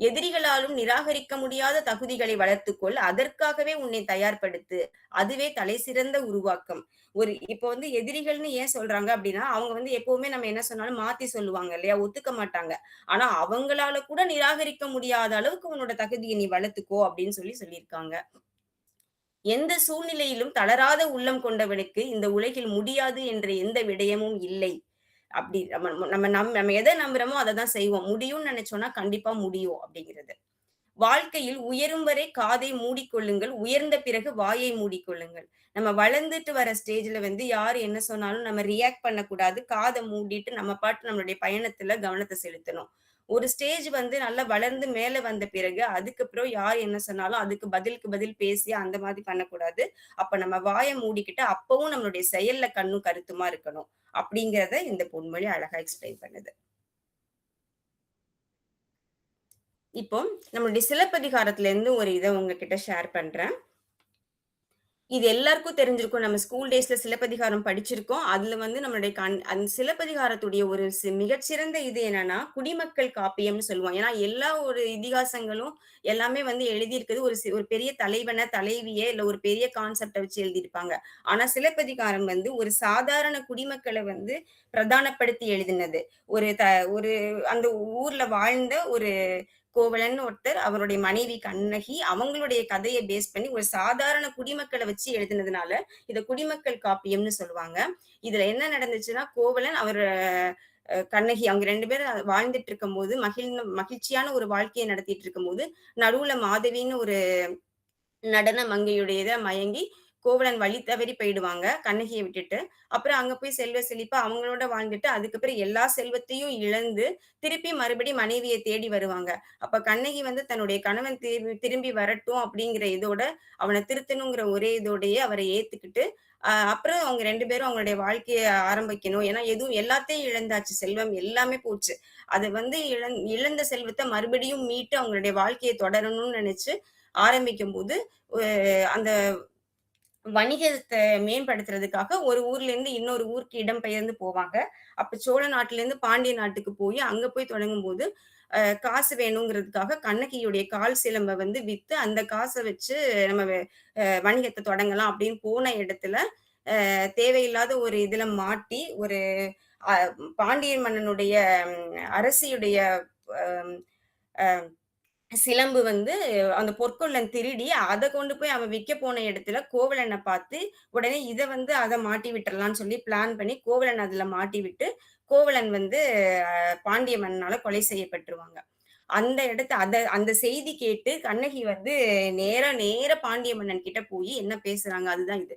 எதிரிகளாலும் நிராகரிக்க முடியாத தகுதிகளை வளர்த்துக்கொள். அதற்காகவே உன்னை தயார்படுத்து. அதுவே தலைசிறந்த உருவாக்கம். இப்போ வந்து எதிரிகள்னு ஏன் சொல்றாங்க அப்படின்னா, அவங்க வந்து எப்பவுமே நம்ம என்ன சொன்னாலும் மாத்தி சொல்லுவாங்க இல்லையா? ஒத்துக்க மாட்டாங்க. ஆனா அவங்களால கூட நிராகரிக்க முடியாத அளவுக்கு உன்னோட தகுதிய நீ வளர்த்துக்கோ அப்படின்னு சொல்லியிருக்காங்க. எந்த சூழ்நிலையிலும் தளராத உள்ளம் கொண்டவனுக்கு இந்த உலகில் முடியாது என்ற எந்த விடயமும் இல்லை. அப்படி நம்ம நம்ம நம்ம எத நம்புறோமோ அததான் செய்வோம். முடியும்னு நினைச்சோம்னா கண்டிப்பா முடியும் அப்படிங்கிறது. வாழ்க்கையில் உயரும் வரை காதை மூடிக்கொள்ளுங்கள். உயர்ந்த பிறகு வாயை மூடிக்கொள்ளுங்கள். நம்ம வளர்ந்துட்டு வர ஸ்டேஜ்ல வந்து யாரு என்ன சொன்னாலும் நம்ம ரியாக்ட் பண்ணக்கூடாது. காத மூடிட்டு நம்ம பாட்டு நம்மளுடைய பயணத்துல கவனத்த செலுத்தணும். ஒரு ஸ்டேஜ் வந்து நல்லா வளர்ந்து மேல வந்த பிறகு, அதுக்கப்புறம் யார் என்ன சொன்னாலும் அதுக்கு பதிலுக்கு பதில் பேசி அந்த மாதிரி பண்ணக்கூடாது. அப்ப நம்ம வாய மூடிக்கிட்டு, அப்பவும் நம்மளுடைய செயல்ல கண்ணும் கருத்துமா இருக்கணும். அப்படிங்கிறத இந்த பொன்மொழி அழகா எக்ஸ்பிளைன் பண்ணுது. இப்போ நம்மளுடைய சிலப்பதிகாரத்திலேருந்து ஒரு இத உங்ககிட்ட ஷேர் பண்றேன். இது எல்லாருக்கும் தெரிஞ்சிருக்கும். நம்ம ஸ்கூல் டேஸ்ல சிலப்பதிகாரம் படிச்சிருக்கோம். அதுல வந்து நம்மளுடைய அந்த சிலப்பதிகாரத்துடைய ஒரு மிகச்சிறந்த இது என்னன்னா, குடிமக்கள் காப்பியம்னு சொல்லுவோம். ஏன்னா, எல்லா ஒரு இதிகாசங்களும் எல்லாமே வந்து எழுதியிருக்கிறது ஒரு பெரிய தலைவன, தலைவிய இல்ல ஒரு பெரிய கான்செப்ட்ட வச்சு எழுதியிருப்பாங்க. ஆனா, சிலப்பதிகாரம் வந்து ஒரு சாதாரண குடிமக்கள வந்து பிரதானப்படுத்தி எழுதினது. ஒரு த ஒரு அந்த ஊர்ல வாழ்ந்த ஒரு கோவலன் ஒருத்தர், அவருடைய மனைவி கண்ணகி, அவங்களுடைய கதைய பேஸ் பண்ணி ஒரு சாதாரண குடிமக்கள வச்சு எழுதினதுனால, இத குடிமக்கள் காப்பியம்னு சொல்லுவாங்க. இதுல என்ன நடந்துச்சுன்னா, கோவலன் அவர் கண்ணகி அவங்க 2 பேரும் வாழ்ந்துட்டு இருக்கும்போது, மகிழ்ச்சியான ஒரு வாழ்க்கைய நடத்திட்டு இருக்கும்போது, நடுவுல மாதவின்னு ஒரு நடன மங்கையுடைய இத மயங்கி, கோவலன் வழி தவறி போயிடுவாங்க, கண்ணகிய விட்டுட்டு. அப்புறம் அங்க போய் செல்வ செழிப்பா அவங்களோட வாழ்ந்துட்டு, அதுக்கப்புறம் எல்லா செல்வத்தையும் இழந்து, திருப்பி மறுபடியும் மனைவிய தேடி வருவாங்க. அப்ப கண்ணகி வந்து தன்னுடைய கணவன் திரும்பி வரட்டும் அப்படிங்கிற இதோட, அவன திருத்தணுங்கிற ஒரே இதோடயே அவர ஏத்துக்கிட்டு, அப்புறம் அவங்க 2 பேரும் அவங்களுடைய வாழ்க்கைய ஆரம்பிக்கணும். ஏன்னா எதுவும் எல்லாத்தையும் இழந்தாச்சு. செல்வம் எல்லாமே போச்சு. அது வந்து இழந்த செல்வத்த மறுபடியும் மீட்டு அவங்களுடைய வாழ்க்கைய தொடரணும்னு நெனச்சு ஆரம்பிக்கும்போது, ஒ அந்த வணிகத்த மேம்படுத்துறதுக்காக ஒரு ஊர்லேருந்து இன்னொரு ஊருக்கு இடம்பெயர்ந்து போவாங்க. அப்ப சோழ நாட்டிலேருந்து பாண்டிய நாட்டுக்கு போய், அங்க போய் தொடங்கும்போது, காசு வேணுங்கிறதுக்காக கண்ணகியுடைய கால் சிலம்ப வந்து வித்து, அந்த காச வச்சு நம்ம வணிகத்த தொடங்கலாம் அப்படின்னு போன இடத்துல, தேவையில்லாத ஒரு இதுல மாட்டி, ஒரு அ பாண்டிய மன்னனுடைய அரசியுடைய அ சிலம்பு வந்து அந்த பொற்கொல்லன் திருடி, அத கொண்டு போய் அவன் விக்க போன இடத்துல கோவலன பார்த்து, உடனே இத வந்து அத மாட்டி விட்டுறலான்னு சொல்லி பிளான் பண்ணி, கோவலன் அதுல மாட்டி விட்டு, கோவலன் வந்து பாண்டிய மன்னனால கொலை செய்யப்பட்டுருவாங்க. அந்த அந்த செய்தி கேட்டு கண்ணகி வந்து நேரா நேரா பாண்டிய மன்னன் கிட்ட போயி என்ன பேசுறாங்க, அதுதான் இது.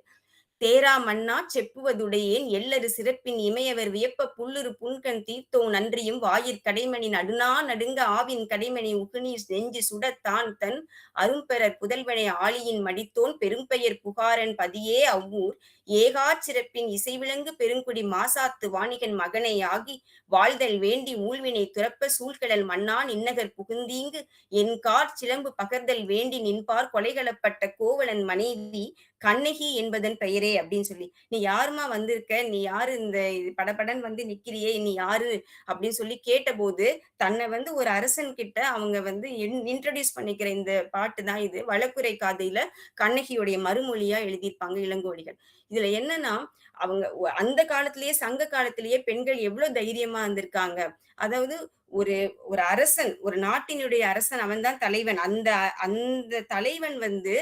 தேரா மன்னா செப்புவதுடையேன் எள்ளரு சிறப்பின் இமையவர் வியப்ப புல்லுரு புன்கண் தீர்த்தோன் அன்றியும் வாயிற் கடைமணி நடுநா நடுங்க ஆவின் கடைமணி உகுநீர் நெஞ்சு சுடத் தான் தன் அரும்பெறர் புதல்வனை ஆழியின் மடித்தோன் பெரும்பெயர் புகாரன் பதியே அவ்வூர் ஏகாச் சிறப்பின் இசைவிளங்கு பெருங்குடி மாசாத்து வாணிகன் மகனை ஆகி வாழ்தல் வேண்டி ஊழ்வினை துறப்ப சூழ்கடல் மன்னா நின்னகர் புகுந்தீங்கு என்காற் சிலம்பு பகர்தல் வேண்டி நின்பார் கொலைகளப்பட்ட கோவலன் மனைவி கண்ணகி என்பதன் பெயரே அப்படின்னு சொல்லி. "நீ யாரும்மா வந்திருக்க? நீ யாரு இந்த இது படபடன்னு வந்து நிக்கிறியே! நீ யாரு?" அப்படின்னு சொல்லி கேட்டபோது, தன்னை வந்து ஒரு அரசன் கிட்ட அவங்க வந்து இன்ட்ரோடியூஸ் பண்ணிக்கிற இந்த பாட்டு தான் இது. வளக்குறை காதையில கண்ணகியுடைய மறுமொழியா எழுதியிருப்பாங்க இளங்கோவடிகள். இதுல என்னன்னா, அவங்க அந்த காலத்திலேயே சங்க காலத்திலேயே பெண்கள் எவ்வளோ தைரியமா இருந்திருக்காங்க. அதாவது ஒரு ஒரு அரசன், ஒரு நாட்டினுடைய அரசன் அவன் தான் தலைவன். அந்த அந்த தலைவன் வந்து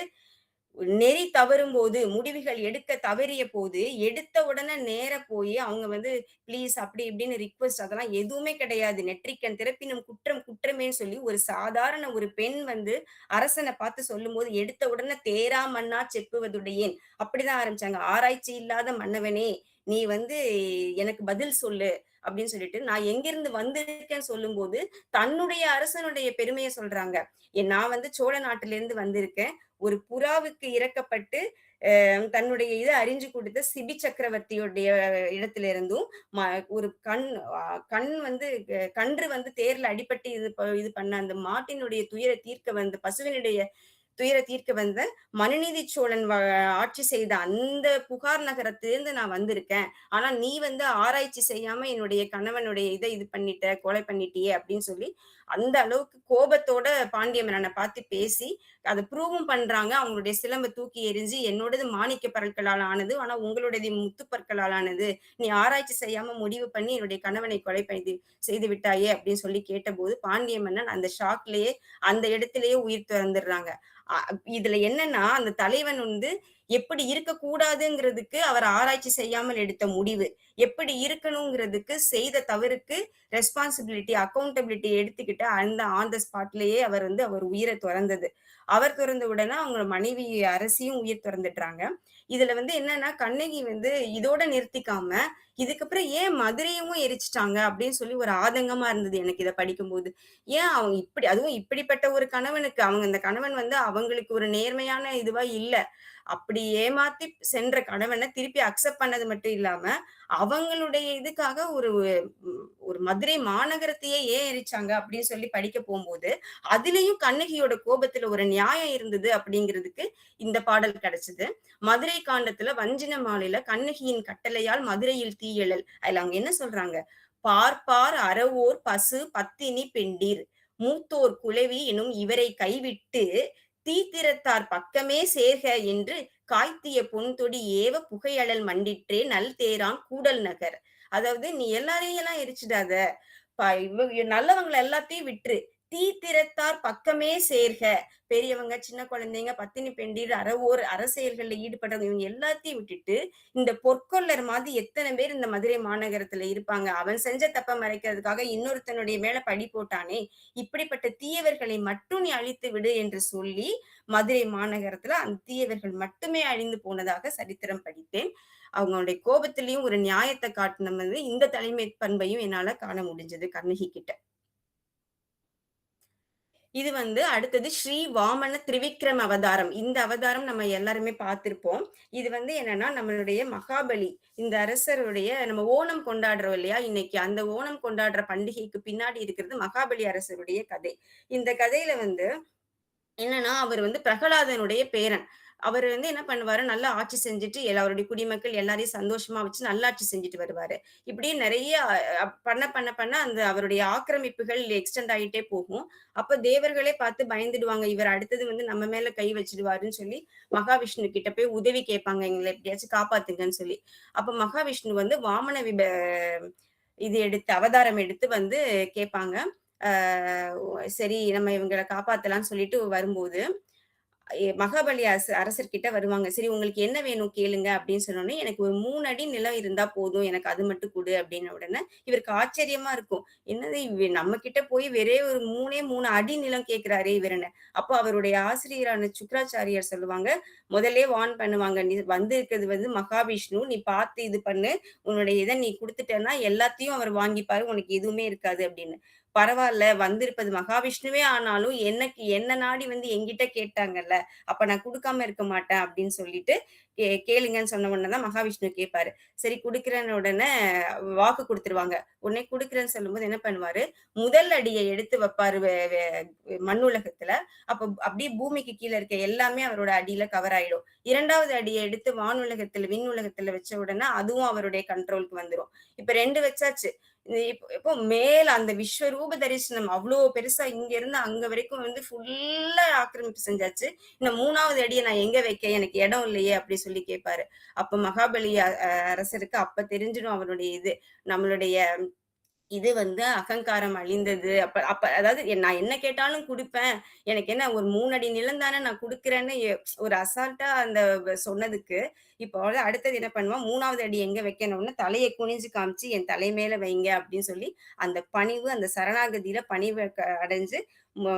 நெறி தவறும்போது, முடிவுகள் எடுக்க தவறிய போது, எடுத்த உடனே நேரா போயி அவங்க வந்து ப்ளீஸ் அப்படி இப்படின்னு ரிக்வெஸ்ட் அதெல்லாம் எதுவுமே கிடையாது. நெற்றிக்கண் திறப்பினும் குற்றம் குற்றமேன்னு சொல்லி ஒரு சாதாரண ஒரு பெண் வந்து அரசன பார்த்து சொல்லும்போது, எடுத்த உடனே "தேரா மன்னா செப்புவதுடையேன்" அப்படிதான் ஆரம்பிச்சாங்க. "ஆராய்ச்சி இல்லாத மன்னவனே, நீ வந்து எனக்கு பதில் சொல்லு" அப்படின்னு சொல்லிட்டு, நான் எங்கிருந்து வந்திருக்கேன்னு சொல்லும்போது, தன்னுடைய அரசனுடைய பெருமைய சொல்றாங்க. நான் வந்து சோழ நாட்டிலிருந்து வந்திருக்கேன். ஒரு புறாவுக்கு இறக்கப்பட்டு, தன்னுடைய இத அறிஞ்சு குடுத்த சிபி சக்கரவர்த்தியுடைய இடத்திலிருந்தும், ம ஒரு அ கண் வந்து கன்று வந்து தேர்ல அடிபட்டு இது பண்ண அந்த மாட்டினுடைய துயர தீர்க்க வந்த பசுவினுடைய துயர தீர்க்க வந்த மனுநீதி சோழன் ஆட்சி செய்த அந்த புகார் நகரத்திலிருந்து நான் வந்திருக்கேன். ஆனா நீ வந்து ஆராய்ச்சி செய்யாம என்னுடைய கணவனுடைய இது பண்ணிட்ட, கொலை பண்ணிட்டியே அப்படின்னு சொல்லி, அந்த அளவுக்கு கோபத்தோட பாண்டிய மன்னன பார்த்து பேசி, அத ப்ரூவும் பண்றாங்க. அவங்களுடைய சிலம்ப தூக்கி எறிஞ்சு, என்னோடது மாணிக்க பற்களால் ஆனது. ஆனா உங்களுடையது முத்து பற்களால் ஆனது. நீ ஆராய்ச்சி செய்யாம முடிவு பண்ணி என்னுடைய கணவனை கொலை செய்து விட்டாயே அப்படின்னு சொல்லி கேட்டபோது, பாண்டிய மன்னன் அந்த ஷாக்லயே அந்த இடத்திலேயே உயிர் துறந்துடுறாங்க. அ இதுல என்னன்னா, அந்த தலைவன் வந்து எப்படி இருக்கக்கூடாதுங்கிறதுக்கு அவர் ஆராய்ச்சி செய்யாமல் எடுத்த முடிவு, எப்படி இருக்கணுங்கிறதுக்கு செய்த தவறுக்கு ரெஸ்பான்சிபிலிட்டி, அக்கவுண்டபிலிட்டி எடுத்துக்கிட்டு அந்த ஆன் த ஸ்பாட்லயே அவர் உயிர துறந்தது. அவர் துறந்த உடனே அவங்க மனைவி அரசியும் உயிர் துறந்துடுறாங்க. இதுல என்னன்னா, கண்ணகி இதோட நிறுத்திக்காம, இதுக்கப்புறம் ஏன் மதுரையவும் எரிச்சுட்டாங்க அப்படின்னு சொல்லி ஒரு ஆதங்கமா இருந்தது எனக்கு இத படிக்கும்போது. ஏன் அவங்க இப்படி அதுவும் இப்படிப்பட்ட ஒரு கணவனுக்கு அந்த கணவன் அவங்களுக்கு ஒரு நேர்மையான இதுவா இல்ல. அப்படி ஏமாத்தி சென்ற கணவன திருப்பி அக்செப்ட் பண்ணது மட்டும் இல்லாம, அவங்களுடைய இதுக்காக ஒரு மதுரை மாநகரத்தையே ஏன் எரிச்சாங்க அப்படின்னு சொல்லி படிக்க போம்போது, அதிலயும் கண்ணகியோட கோபத்துல ஒரு நியாயம் இருந்தது அப்படிங்கிறதுக்கு இந்த பாடல் கிடைச்சது. மதுரை காண்டத்துல வஞ்சின மாலையில கண்ணகியின் கட்டளையால் மதுரையில் தீயெழல். அதுல அவங்க என்ன சொல்றாங்க? "பார்ப்பார் அறவோர் பசு பத்தினி பெண்டிர். மூத்தோர் குழவி எனும் இவரை கைவிட்டு தீத்திரத்தார் பக்கமே சேர்க என்று காய்த்திய பொன்தொடி ஏவ புகையழல் மண்டிற்றே நல் தேரான் கூடல் நகர்." அதாவது நீ எல்லாரையும் எல்லாம் எரிச்சிடாத. நல்லவங்கள எல்லாத்தையும் விட்டுரு. தீத்திரத்தார் பக்கமே சேர்க. பெரியவங்க, சின்ன குழந்தைங்க, பத்தினி பெண்டிர், அறவோர், அரசியல்கள்ல ஈடுபடுறவங்க இவங்க எல்லாத்தையும் விட்டுட்டு, இந்த பொற்கொல்லர் மாதிரி எத்தன பேர் இந்த மதுரை மாநகரத்துல இருப்பாங்க. அவன் செஞ்ச தப்ப மறைக்கிறதுக்காக இன்னொருத்தனுடைய மேல பழி போட்டானே, இப்படிப்பட்ட தீயவர்களை மட்டும் நீ அழித்து விடு என்று சொல்லி, மதுரை மாநகரத்துல அந்த தீயவர்கள் மட்டுமே அழிந்து போனதாக சரித்திரம் படித்தேன். அவங்களுடைய கோபத்திலயும் ஒரு நியாயத்த காட்டுனது இந்த தலைமை பண்பையும் என்னால காண முடிஞ்சது கண்ணகி கிட்ட. இது அடுத்தது ஸ்ரீ வாமன திரிவிக்ரம் அவதாரம். இந்த அவதாரம் நம்ம எல்லாருமே பார்த்திருப்போம். இது என்னன்னா, நம்மளுடைய மகாபலி, இந்த அரசருடைய நம்ம ஓணம் கொண்டாடுறோம் இல்லையா? இன்னைக்கு அந்த ஓணம் கொண்டாடுற பண்டிகைக்கு பின்னாடி இருக்கிறது மகாபலி அரசருடைய கதை. இந்த கதையில என்னன்னா, அவர் பிரகலாதனுடைய பேரன். அவரு என்ன பண்ணுவாரு, நல்லா ஆட்சி செஞ்சுட்டு அவருடைய குடிமக்கள் எல்லாரையும் சந்தோஷமா வச்சு நல்லாட்சி செஞ்சுட்டு வருவாரு. இப்படியே நெறைய பண்ண அந்த அவருடைய ஆக்கிரமிப்புகள் எக்ஸ்டெண்ட் ஆயிட்டே போகும். அப்ப தேவர்களே பார்த்து பயந்துடுவாங்க. இவர் அடுத்தது நம்ம மேல கை வச்சுடுவாருன்னு சொல்லி மகாவிஷ்ணு கிட்ட போய் உதவி கேட்பாங்க. எங்கள எப்படியாச்சும் காப்பாத்துங்கன்னு சொல்லி. அப்ப மகாவிஷ்ணு வாமன இது எடுத்து அவதாரம் எடுத்து கேட்பாங்க. ஆ சரி நம்ம இவங்கள காப்பாத்தலாம்ன்னு சொல்லிட்டு வரும்போது, மகாபலி அரசர்கிட்ட வருவாங்க. "சரி உங்களுக்கு என்ன வேணும் கேளுங்க" அப்படின்னு சொன்னோனே, "எனக்கு ஒரு 3 அடி நிலம் இருந்தா போதும். எனக்கு அது மட்டும் குடு" அப்படின்ன உடனே, இவருக்கு ஆச்சரியமா இருக்கும். என்னது நம்ம கிட்ட போய் வெறே ஒரு 3 அடி நிலம் கேட்கிறாரே இவருன்னு. அப்போ அவருடைய ஆசிரியரான சுக்ராச்சாரியார் சொல்லுவாங்க, முதல்லயே வார்ன் பண்ணுவாங்க. "நீ வந்திருக்கிறது மகாவிஷ்ணு. நீ பார்த்து இது பண்ணு. உன்னுடைய இத நீ குடுத்துட்டன்னா எல்லாத்தையும் அவர் வாங்கிப்பாரு. உனக்கு எதுவுமே இருக்காது" அப்படின்னு. பரவால்ல வந்திருப்பது மகாவிஷ்ணுவே ஆனாலும், என்ன நாடி என்கிட்ட கேட்டாங்கல்ல, அப்ப நான் குடுக்காம இருக்க மாட்டேன் அப்படின்னு சொல்லிட்டு, கேளுங்கன்னு சொன்ன உடனே தான் மகாவிஷ்ணு கேட்பாரு. சரி குடுக்குறேன்ன உடனே வாக்கு குடுத்துருவாங்க. உடனே குடுக்குறேன்னு சொல்லும்போது என்ன பண்ணுவாரு, முதல் அடிய எடுத்து வைப்பாரு வெ வெ மண்ணுலகத்துல. அப்ப அப்படியே பூமிக்கு கீழ இருக்க எல்லாமே அவரோட அடியில கவர் ஆயிடும். 2வது அடிய எடுத்து விண்ணுலகத்துல வச்ச உடனே அதுவும் அவருடைய கண்ட்ரோலுக்கு வந்துரும். இப்ப 2 வச்சாச்சு. இப்போ மேல அந்த விஸ்வரூப தரிசனம் அவ்ளோ பெருசா இங்க இருந்து அங்க வரைக்கும் ஃபுல்லா ஆக்கிரமிப்பு செஞ்சாச்சு. இந்த 3வது அடிய நான் எங்க வைக்க? எனக்கு இடம் இல்லையே! அப்படி சொல்லி கேட்பாரு. அப்ப மகாபலி அரசருக்கு அப்ப தெரிஞ்சிடும் அவருடைய இது. நம்மளுடைய இது அகங்காரம் அழிந்தது. அப்ப அப்ப அதாவது நான் என்ன கேட்டாலும் குடுப்பேன். எனக்கு என்ன ஒரு 3 அடி நிலம் தானே நான் குடுக்குறேன்னு ஒரு அசால்ட்டா அந்த சொன்னதுக்கு, இப்போ அடுத்தது என்ன பண்ணுவான், 3வது அடி எங்க வைக்கணும்னு தலைய குனிஞ்சு காமிச்சு, "என் தலை மேல வைங்க" அப்படின்னு சொல்லி, அந்த பணிவு, அந்த சரணாகதியில பணிவு அடைஞ்சு, மு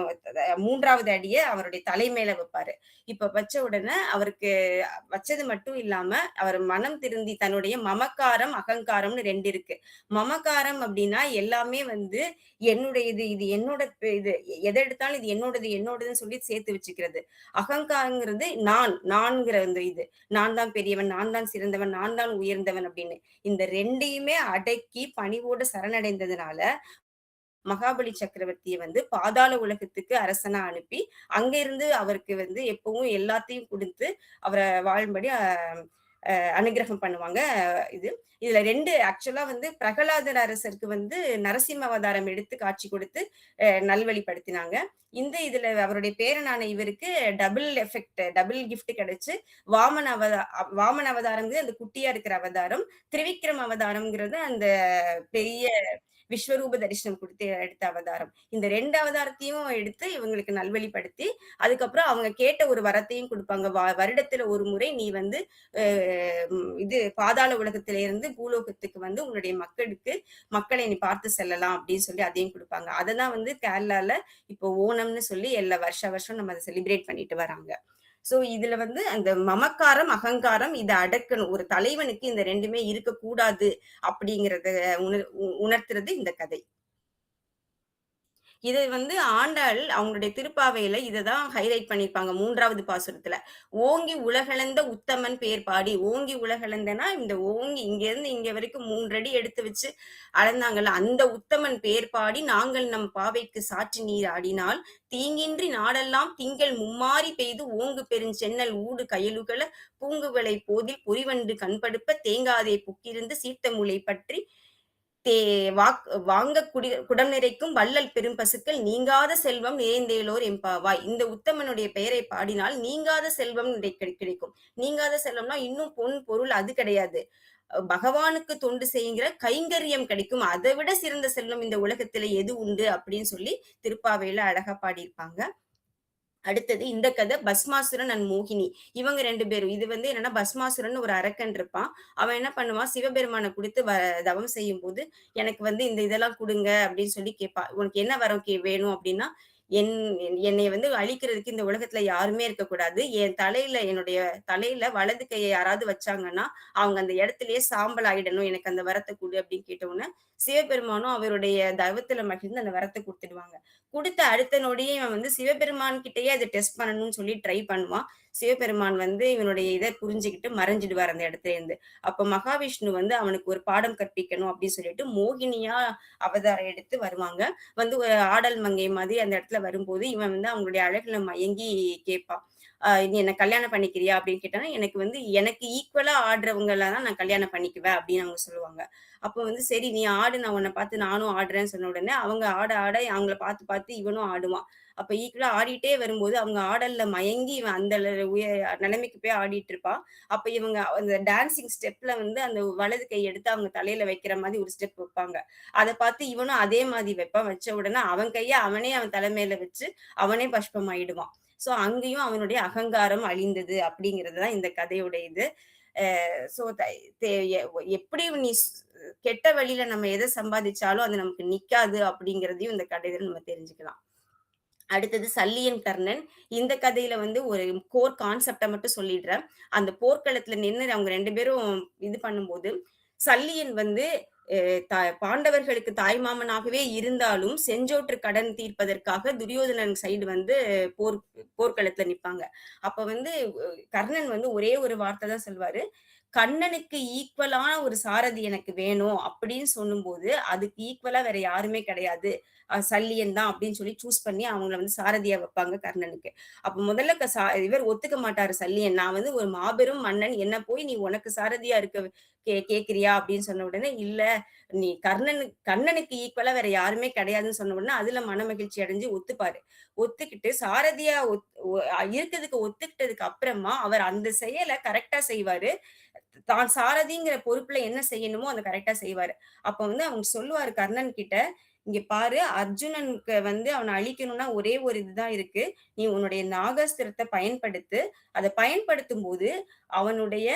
3வது அடிய அவருடைய தலை மேல வைப்பாரு. இப்ப வச்ச உடனே அவருக்கு வச்சது மட்டும் இல்லாம, அவர் மனம் திருந்தி தன்னுடைய மமக்காரம், அகங்காரம்னு 2 இருக்கு. மமகாரம் அப்படின்னா எல்லாமே என்னுடையது, இது என்னோட இது எத எடுத்தாலும் இது என்னோடது, என்னோடதுன்னு சொல்லி சேர்த்து வச்சுக்கிறது. அகங்காரங்கிறது நான்கிற அந்த இது. நான் தான் பெரியவன், நான் தான் சிறந்தவன், நான் தான் உயர்ந்தவன் அப்படின்னு. இந்த 2யுமே அடக்கி பணிவோட சரணடைந்ததுனால, மகாபலி சக்கரவர்த்திய பாதாள உலகத்துக்கு அரசனா அனுப்பி, அங்க இருந்து அவருக்கு எப்பவும் எல்லாத்தையும் குடுத்து, அவர வாழும்படி அனுக்கிரகம் பண்ணுவாங்க. இது இதுல 2 ஆக்சுவலா பிரகலாதர் அரசருக்கு நரசிம்ம அவதாரம் எடுத்து காட்சி கொடுத்து நல்வழிப்படுத்தினாங்க. இதுல அவருடைய பேரனான இவருக்கு டபுள் எஃபெக்ட், டபுள் கிஃப்ட் கிடைச்சு வாமன அவதாரம்ங்கிறது அந்த குட்டியா இருக்கிற அவதாரம். திரிவிக்ரம் அவதாரம்ங்கிறது அந்த பெரிய விஸ்வரூப தரிசனம் குடுத்து எடுத்த அவதாரம். இந்த 2 அவதாரத்தையும் எடுத்து இவங்களுக்கு நல்வழிப்படுத்தி, அதுக்கப்புறம் அவங்க கேட்ட ஒரு வரத்தையும் குடுப்பாங்க. வருடத்துல ஒரு முறை நீ வந்து அ இது பாதாள உலகத்திலிருந்து பூலோகத்துக்கு வந்து உன்னுடைய மக்களை நீ பார்த்து செல்லலாம் அப்படின்னு சொல்லி அதையும் குடுப்பாங்க. அததான் வந்து கேரளால இப்போ ஓணம்னு சொல்லி எல்லா வருஷம் நம்ம அத செலிப்ரேட் பண்ணிட்டு வராங்க. சோ இதுல வந்து அந்த மமக்காரம், அகங்காரம் இத அடக்கணும். ஒரு தலைவனுக்கு இந்த 2மே இருக்கக்கூடாது அப்படிங்கிறத உணர்த்துறது இந்த கதை. இதை வந்து ஆண்டாள் அவங்களுடைய திருப்பாவையில இததான் ஹைலைட் பண்ணியிருப்பாங்க 3வது பாசுரத்துல. ஓங்கி உலகளந்த உத்தமன் பேர் பாடி. ஓங்கி உலகளந்தனா இந்த ஓங்கி இங்க இருந்து இங்க வரைக்கும் 3 அடி எடுத்து வச்சு அளந்தாங்கல்ல, அந்த உத்தமன் பேர் பாடி நாங்கள் நம் பாவைக்கு சாற்றி நீர் ஆடினால் தீங்கின்றி நாடெல்லாம் திங்கள் மும்மாரி பெய்து ஓங்கு பெருஞ்சென்னல் ஊடு கயலுகள பூங்குவளை போதில் பொறிவண்டு கண்படுப்ப தேங்காதே புக்கிருந்து சீர்த்த முலை பற்றி தே வாங்க குடம் நிறைக்கும் வள்ளல் பெரும் பசுக்கள் நீங்காத செல்வம் நிறைந்தேலோர் எம்பாவாய். இந்த உத்தமனுடைய பெயரை பாடினால் நீங்காத செல்வம் கிடைக்கும். நீங்காத செல்வம்னா இன்னும் பொன் பொருள் அது கிடையாது. பகவானுக்கு தொண்டு செய்கிற கைங்கரியம் கிடைக்கும். அதை விட சிறந்த செல்வம் இந்த உலகத்துல எது உண்டு அப்படின்னு சொல்லி திருப்பாவையில அழகா பாடியிருப்பாங்க. அடுத்தது இந்த கதை பஸ்மாசுரன் அண்ட் மோகினி. இவங்க 2 பேரும். இது வந்து என்னன்னா பஸ்மாசுரன் ஒரு அரக்கன் இருப்பான். அவன் என்ன பண்ணுவான், சிவபெருமான குடுத்து தவம் செய்யும்போது, எனக்கு வந்து இந்த இதெல்லாம் குடுங்க அப்படின்னு சொல்லி கேட்பான். உனக்கு என்ன வரம் வேணும் அப்படின்னா, என் என்னைய வந்து அழிக்கிறதுக்கு இந்த உலகத்துல யாருமே இருக்கக்கூடாது. என்னுடைய தலையில வலது கையை யாராவது வச்சாங்கன்னா, அவங்க அந்த இடத்திலேயே சாம்பல் ஆயிடணும். எனக்கு அந்த வரத்த குடு அப்படின்னு கேட்ட உடனே, சிவபெருமானும் அவருடைய தவத்துல மகிழ்ந்து அந்த வரத்த குடுத்துடுவாங்க. குடுத்த அடுத்த நொடியே இவன் வந்து சிவபெருமான் கிட்டயே அத டெஸ்ட் பண்ணணும்னு சொல்லி ட்ரை பண்ணுவான். சிவபெருமான் வந்து இவனுடைய இத புரிஞ்சுகிட்டு மறைஞ்சிடுவார் அந்த இடத்துல இருந்து. அப்ப மகாவிஷ்ணு வந்து அவனுக்கு ஒரு பாடம் கற்பிக்கணும் அப்படின்னு சொல்லிட்டு மோகினியா அவதாரம் எடுத்து வருவாங்க. வந்து ஒரு ஆடல் மங்கை மாதிரி அந்த இடத்துல வரும்போது, இவன் வந்து அவங்களுடைய அழகுல மயங்கி கேட்பான். "நீ என்ன கல்யாணம் பண்ணிக்கிறியா?" அப்படின்னு கேட்டான்னா, எனக்கு ஈக்குவலா ஆடுறவங்கள தான் நான் கல்யாணம் பண்ணிக்குவேன் அப்படின்னு அவங்க சொல்லுவாங்க. அப்ப வந்து சரி நீ ஆடு, நான் உன்ன பார்த்து நானும் ஆடுறேன்னு சொன்ன உடனே, அவங்க ஆட ஆட அவங்கள பார்த்து பார்த்து இவனும் ஆடுவான். அப்ப ஈக்குவலா ஆடிட்டே வரும்போது, அவங்க ஆடல்ல மயங்கி இவன் அந்த நிலைமைக்கு போய் ஆடிட்டு இருப்பான். அப்ப இவங்க அந்த டான்சிங் ஸ்டெப்ல வந்து அந்த வலது கை எடுத்து அவங்க தலையில வைக்கிற மாதிரி ஒரு ஸ்டெப் வைப்பாங்க. அத பார்த்து இவனும் அதே மாதிரி வைப்பான். வச்ச உடனே அவன் கைய அவனே அவன் தலை மேல வச்சு, அவனே பஸ்பமாயிடுவான். சோ அங்கேயும் அவனுடைய அகங்காரம் அழிந்தது அப்படிங்கிறது தான் இந்த கதையோட இது. சோ எப்படி நீ கெட்ட வழியில நம்ம எதை சம்பாதிச்சாலும் அது நமக்கு நிக்காது அப்படிங்கிறதையும் இந்த கதையில நம்ம தெரிஞ்சுக்கலாம். அடுத்தது சல்லியன் கர்ணன். இந்த கதையில வந்து ஒரு கோர் கான்செப்ட்ட மட்டும் சொல்லிடுறேன். அந்த போர்க்களத்துல நின்னு அவங்க 2 பேரும் இது பண்ணும்போது, சல்லியன் வந்து பாண்டவர்களுக்கு தாய்மாமனாகவே இருந்தாலும், செஞ்சோற்று கடன் தீர்ப்பதற்காக துரியோதனன் சைடு வந்து போர் போர்க்களத்துல நிப்பாங்க. அப்ப வந்து கர்ணன் வந்து ஒரே ஒரு வார்த்தை தான் சொல்வாரு. "கண்ணனுக்கு ஈக்குவலான ஒரு சாரதி எனக்கு வேணும்." அப்படின்னு சொல்லும்போது, அதுக்கு ஈக்குவலா வேற யாருமே கிடையாது. சல்லியன் தான் அப்படின்னு சொல்லி சூஸ் பண்ணி அவங்கள வந்து சாரதியா வைப்பாங்க கர்ணனுக்கு. அப்ப முதல்ல இவர் ஒத்துக்க மாட்டாரு சல்லியன். "நான் வந்து ஒரு மாபெரும் மன்னன். என்ன போய் நீ உனக்கு சாரதியா இருக்க கேட்கிறியா?" அப்படின்னு சொன்ன உடனே, "இல்ல நீ கண்ணனுக்கு ஈக்குவலா வேற யாருமே கிடையாதுன்னு" சொன்ன உடனே, அதுல மனமகிழ்ச்சி அடைஞ்சு ஒத்துப்பாரு. ஒத்துக்கிட்டு சாரதியா இருக்கறதுக்கு ஒத்துக்கிட்டதுக்கு அப்புறமா, அவர் அந்த செயல கரெக்ட்டா செய்வாரு. தான் சாரதிங்கிற பொறுப்புல என்ன செய்யணுமோ அத கரெக்ட்டா செய்வாரு. அப்ப வந்து அவங்க சொல்லுவாரு கர்ணன் கிட்ட, "இங்க பாரு, அர்ஜுனனுக்கு வந்து அவன அழிக்கணும்னா ஒரே ஒரு இதுதான் இருக்கு. நீ உன்னுடைய நாகாஸ்திரத்த பயன்படுத்து. அத பயன்படுத்தும்போது அவனுடைய